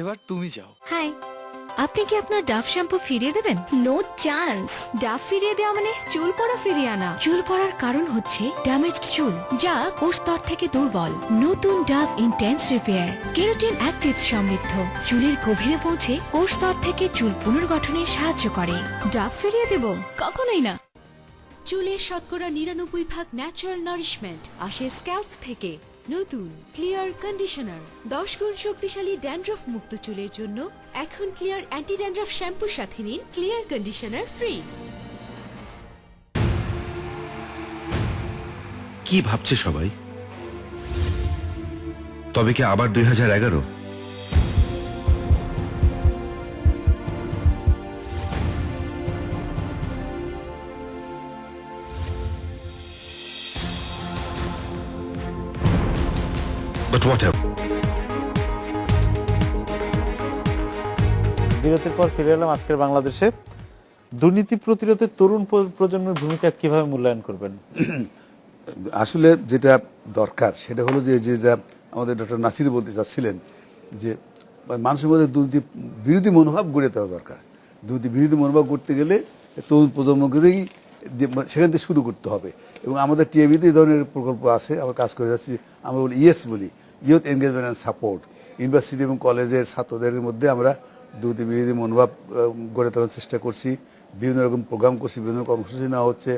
এবার তুমি যাও। হাই, আপনি কি আপনার ডাভ শ্যাম্পু ফিরিয়ে দেবেন? No chance. ডাভ ফিরিয়ে দেওয়া মানে চুল পড়া ফিরিয়ে আনা। চুল পড়ার কারণ হচ্ছে ড্যামেজড চুল, যা কোষ স্তর থেকে দুর্বল। নতুন Dove intense repair keratin actives সমৃদ্ধ, চুলের গভীরে পৌঁছে কোষ স্তর থেকে চুল পুনর্গঠনে সাহায্য করে। ডাভ ফিরিয়ে দেব? কখনোই না। চুলের শতকরা 99% ন্যাচারাল নারিশমেন্ট আসে স্ক্যাল্প থেকে। নতুন ক্লিয়ার কন্ডিশনার 10 গুণ শক্তিশালী ড্যান্ড্রফ মুক্ত চুলের জন্য এখন ক্লিয়ার অ্যান্টি ড্যান্ড্রফ শ্যাম্পুর সাথে নিন ক্লিয়ার কন্ডিশনার ফ্রি। কি ভাবছে সবাই? তবে কি আবার 2011? But whatever. বিরতির পর ফিরে এলাম আজকের বাংলাদেশে। দুর্নীতি প্রতিরোধে তরুণ প্রজন্মের ভূমিকা কিভাবে মূল্যায়ন করবেন? আসলে যেটা দরকার সেটা হলো যে যেটা আমাদের ডক্টর নাসির বলতে চাচ্ছিলেন, যে মানুষের মধ্যে দুর্নীতি বিরোধী মনোভাব গড়ে তোলা দরকার। দুর্নীতি বিরোধী মনোভাব করতে গেলে তরুণ প্রজন্মকেই সেখান থেকে শুরু করতে হবে। এবং আমাদের টিআইবিতে এই ধরনের প্রকল্প আছে, আমরা কাজ করে যাচ্ছি। আমরা বলি ইয়েস বলি, youth engagement and support. University এবং কলেজের ছাত্রদের মধ্যে আমরা দুর্নীতি বিরোধী মনোভাব গড়ে তোলার চেষ্টা করছি, বিভিন্ন রকম প্রোগ্রাম করছি, বিভিন্ন কর্মসূচি নেওয়া হচ্ছে,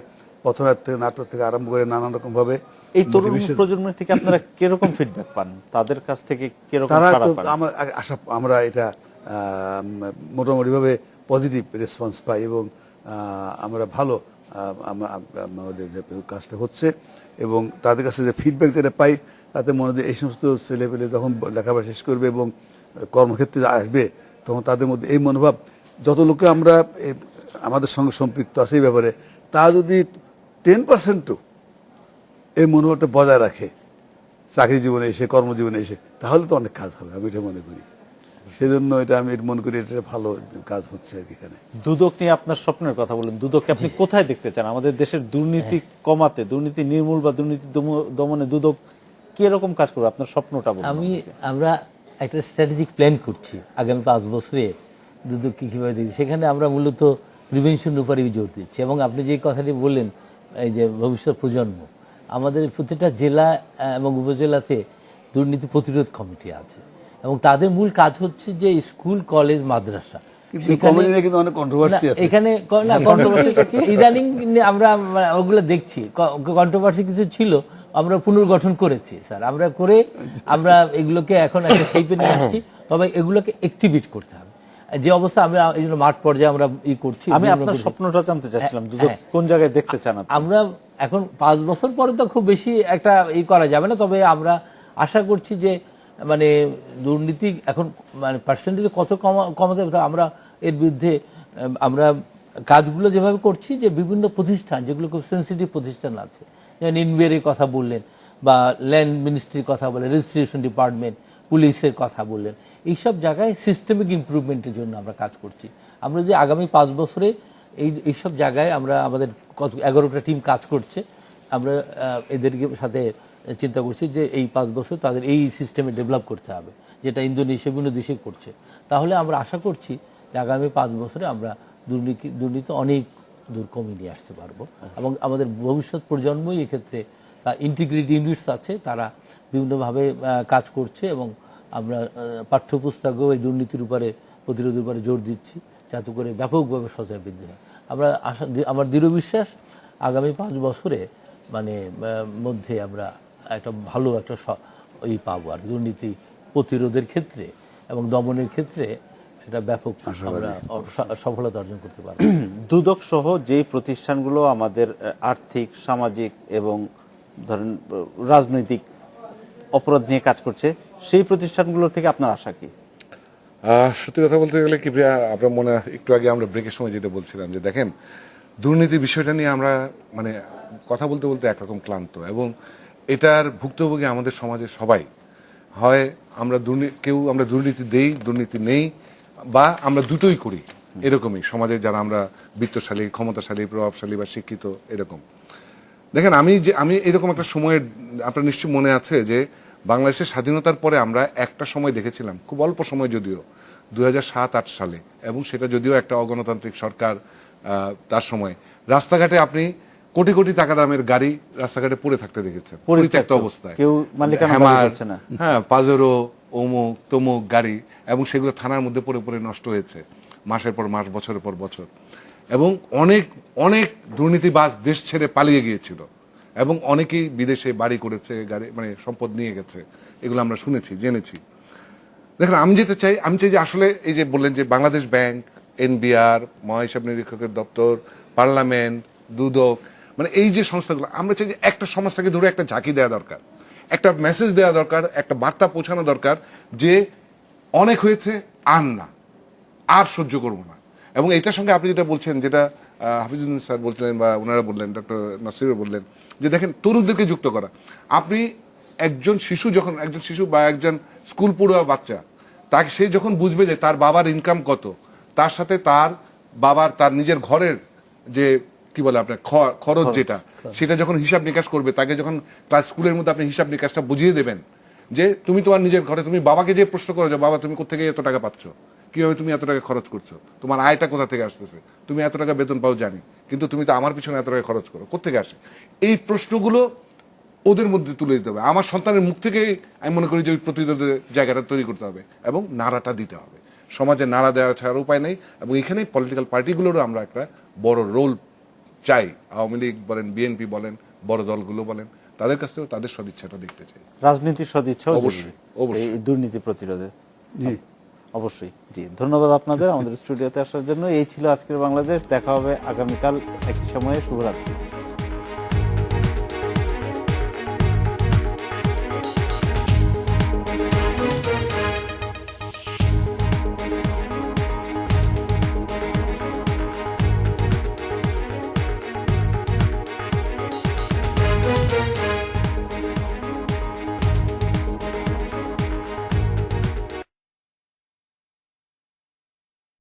পথনাট্য থেকে নাটক থেকে আরম্ভ করে নানান রকমভাবে। এই তরুণ প্রজন্মের থেকে আপনারা কিরকম ফিডব্যাক পান, তাদের কাছ থেকে কিরকম তারা সাড়া তো পান? আমরা এটা মোটামুটিভাবে পজিটিভ রেসপন্স পাই এবং আমরা ভালো আমাদের যে কাজটা হচ্ছে এবং তাদের কাছে যে ফিডব্যাক যেটা পাই তাতে মনে হয় এই সমস্ত ছেলেপেলে যখন লেখাপড়া শেষ করবে এবং কর্মক্ষেত্রে আসবে তখন তাদের মধ্যে এই মনোভাব, যত লোকে আমরা আমাদের সঙ্গে সম্পৃক্ত আছে এই ব্যাপারে, তা যদি 10%ও এই মনোভাবটা বজায় রাখে চাকরি জীবনে এসে, কর্মজীবনে এসে, তাহলে তো অনেক কাজ হবে, আমি এটা মনে করি। সেজন্য এটা আমি মনে করি এটা ভালো কাজ হচ্ছে আর কি। এখানে দুদক নিয়ে আপনার স্বপ্নের কথা বলেন, দুদককে আপনি কোথায় দেখতে চান? আমাদের দেশের দুর্নীতি কমাতে, দুর্নীতি নির্মূল বা দুর্নীতি দমনে দুদক কি রকম কাজ করবে, আপনার স্বপ্নটা বলুন। আমরা একটা স্ট্র্যাটেজিক প্ল্যান করছি আগামী 5 বছরে দুদককে কীভাবে দেখি। সেখানে আমরা মূলত প্রিভেনশন উপরে জোর দিচ্ছি এবং আপনি যে কথাটি বললেন এই যে ভবিষ্যৎ প্রজন্ম, আমাদের প্রতিটা জেলা এবং উপজেলাতে দুর্নীতি প্রতিরোধ কমিটি আছে এবং তাদের মূল কাজ হচ্ছে যে স্কুল, কলেজ, মাদ্রাসা। এখানে কন্ট্রোভার্সি ইদানিং আমরা ওগুলো দেখছি, কন্ট্রোভার্সি কিছু ছিল, আমরা পুনর্গঠন করেছি স্যার, আমরা করে আমরা এগুলোকে এখন একটা শেপে নিয়ে আসছি। তবে এগুলোকে অ্যাক্টিভেট করতে হবে যে অবস্থা, আমরা এই জন্য মাঠ পর্যায়ে আমরা করছি। আমি আপনার স্বপ্নটা জানতে চাচ্ছিলাম, দুদক কোন জায়গায় দেখতে চান? আমরা এখন 5 বছর পরে তো খুব বেশি একটা করা যাবে না, তবে আমরা আশা করছি যে মানে দুর্নীতি এখন মানে পার্সেন্টেজে কত কমাতে হবে, আমরা এর বিরুদ্ধে আমরা কাজগুলো যেভাবে করছি যে বিভিন্ন প্রতিষ্ঠান যেগুলো খুব সেন্সিটিভ প্রতিষ্ঠান আছে, যেমন ইনভেরির কথা বললেন বা ল্যান্ড মিনিস্ট্রির কথা বললেন, রেজিস্ট্রেশন ডিপার্টমেন্ট, পুলিশের কথা বললেন, এইসব জায়গায় সিস্টেমিক ইমপ্রুভমেন্টের জন্য আমরা কাজ করছি। আমরা যদি আগামী 5 বছরে এইসব জায়গায় আমরা আমাদের 11টা টিম কাজ করছে, আমরা এদেরকে সাথে চিন্তা করছি যে এই 5 বছর তাদের এই সিস্টেমে ডেভেলপ করতে হবে, যেটা ইন্দোনেশিয়া বিভিন্ন দেশে করছে। তাহলে আমরা আশা করছি যে আগামী 5 বছরে আমরা দুর্নীতি অনেক দূর কমিয়ে নিয়ে আসতে পারবো এবং আমাদের ভবিষ্যৎ প্রজন্মই এক্ষেত্রে ইন্টিগ্রিটি ইউনিটস আছে, তারা বিভিন্নভাবে কাজ করছে এবং আমরা পাঠ্যপুস্তকেও এই দুর্নীতির উপরে, প্রতিরোধের উপরে জোর দিচ্ছি যাতে করে ব্যাপকভাবে সচেতনতা বৃদ্ধি হয়। আমরা আমার দৃঢ় বিশ্বাস আগামী 5 বছরে মানে মধ্যে আমরা একটা ভালো একটা পাবো আর দুর্নীতি প্রতিরোধের ক্ষেত্রে এবং দমনের ক্ষেত্রে একটা ব্যাপক আমরা সফলতা অর্জন করতে পারবো। দুদক সহ যেই প্রতিষ্ঠানগুলো আমাদের আর্থিক, সামাজিক এবং ধরেন রাজনৈতিক অপরাধ নিয়ে কাজ করছে, সেই প্রতিষ্ঠানগুলো থেকে আপনার আশা কি? সত্যি কথা বলতে গেলে কি প্রিয়া, আপনার মনে একটু আগে আমরা ব্রেকের সময় যেটা বলছিলাম যে দেখেন দুর্নীতির বিষয়টা নিয়ে আমরা মানে কথা বলতে বলতে একরকম ক্লান্ত এবং এটার ভুক্তভোগী আমাদের সমাজের সবাই। হয় আমরা দুর্নীতি দেই, দুর্নীতি নেই, বা আমরা দুটোই করি, এরকমই সমাজে যারা আমরা বিত্তশালী, ক্ষমতাশালী, প্রভাবশালী বা শিক্ষিত এরকম। দেখেন আমি এরকম একটা সময়ে, আপনার নিশ্চয়ই মনে আছে যে বাংলাদেশের স্বাধীনতার পরে আমরা একটা সময় দেখেছিলাম, খুব অল্প সময় যদিও, 2007-8 সালে, এবং সেটা যদিও একটা অগণতান্ত্রিক সরকার, তার সময় রাস্তাঘাটে আপনি কোটি কোটি টাকা দামের গাড়ি রাস্তাঘাটে পড়ে থাকতে দেখেছেন, পরিত্যক্ত অবস্থায়, কেউ মালিকানা করছে না, হ্যাঁ, পাজেরো, অমুক তমুক গাড়ি, এবং সেগুলো থানার মধ্যে পড়ে পড়ে নষ্ট হয়েছে মাসের পর মাস, বছরের পর বছর। এবং অনেক অনেক দুর্নীতিবাজ দেশ ছেড়ে পালিয়ে গিয়েছিল এবং অনেকেই বিদেশে বাড়ি করেছে, গাড়ি মানে সম্পদ নিয়ে গেছে, এগুলো আমরা শুনেছি, জেনেছি। দেখেন আমি চাই যে আসলে এই যে বললেন যে বাংলাদেশ ব্যাংক, এনবিআর, মহাহিসাব নিরীক্ষকের দপ্তর, পার্লামেন্ট, দুদক, মানে এই যে সংস্থাগুলো, আমরা চাই যে একটা সমাজটাকে ধরে একটা ঝাঁকি দেওয়া দরকার, একটা মেসেজ দেওয়া দরকার, একটা বার্তা পৌঁছানো দরকার যে অনেক হয়েছে, আর না, আর সহ্য করবো না। এবং এটার সঙ্গে আপনি যেটা বলছেন, যেটা হাফিজুদ্দিন স্যার বলছিলেন বা ওনারা বললেন, ডক্টর নাসিরও বললেন, যে দেখেন তরুণদেরকে যুক্ত করা। আপনি একজন শিশু বা একজন স্কুল পড়ুয়া বাচ্চা, তাকে সে যখন বুঝবে যে তার বাবার ইনকাম কত, তার সাথে তার বাবার তার নিজের ঘরের যে কি বলে আপনার খরচ যেটা, সেটা যখন হিসাব নিকাশ করবে, তাকে যখন ক্লাস স্কুলের মধ্যে আপনি হিসাব নিকাশটা বুঝিয়ে দেবেন যে তুমি তোমার নিজের ঘরে তুমি বাবাকে যে প্রশ্ন করো যে বাবা তুমি কোথেকে এত টাকা পাচ্ছ, কিভাবে তুমি এত টাকা খরচ করছো, তোমার আয়টা কোথা থেকে আসতেছে, তুমি এত টাকা বেতন পাও জানি, কিন্তু তুমি তো আমার পিছনে এত টাকা খরচ করো, কোত্থেকে আসে? এই প্রশ্নগুলো ওদের মধ্যে তুলে দিতে হবে। আমার সন্তানের মুখ থেকে আমি মনে করি যে ওই প্রতিরোধের জায়গাটা তৈরি করতে হবে এবং নাড়াটা দিতে হবে। সমাজে নাড়া দেওয়া ছাড়া উপায় নেই, এবং এখানে পলিটিক্যাল পার্টিগুলোরও আমরা একটা বড় রোল চাই। আওয়ামী লীগ বলেন, বিএনপি বলেন, বড় দলগুলো বলেন, তাদের কাছ থেকেও তাদের সদিচ্ছাটা দেখতে চাই। রাজনীতির সদিচ্ছাও অবশ্যই, জরুরি অবশ্যই। এই দুর্নীতি প্রতিরোধে। জি। অবশ্যই, জি, ধন্যবাদ আপনাদের আমাদের স্টুডিওতে আসার জন্য। এই ছিল আজকের বাংলাদেশ। দেখা হবে আগামীকাল একই সময়ে। শুভরাত্রি।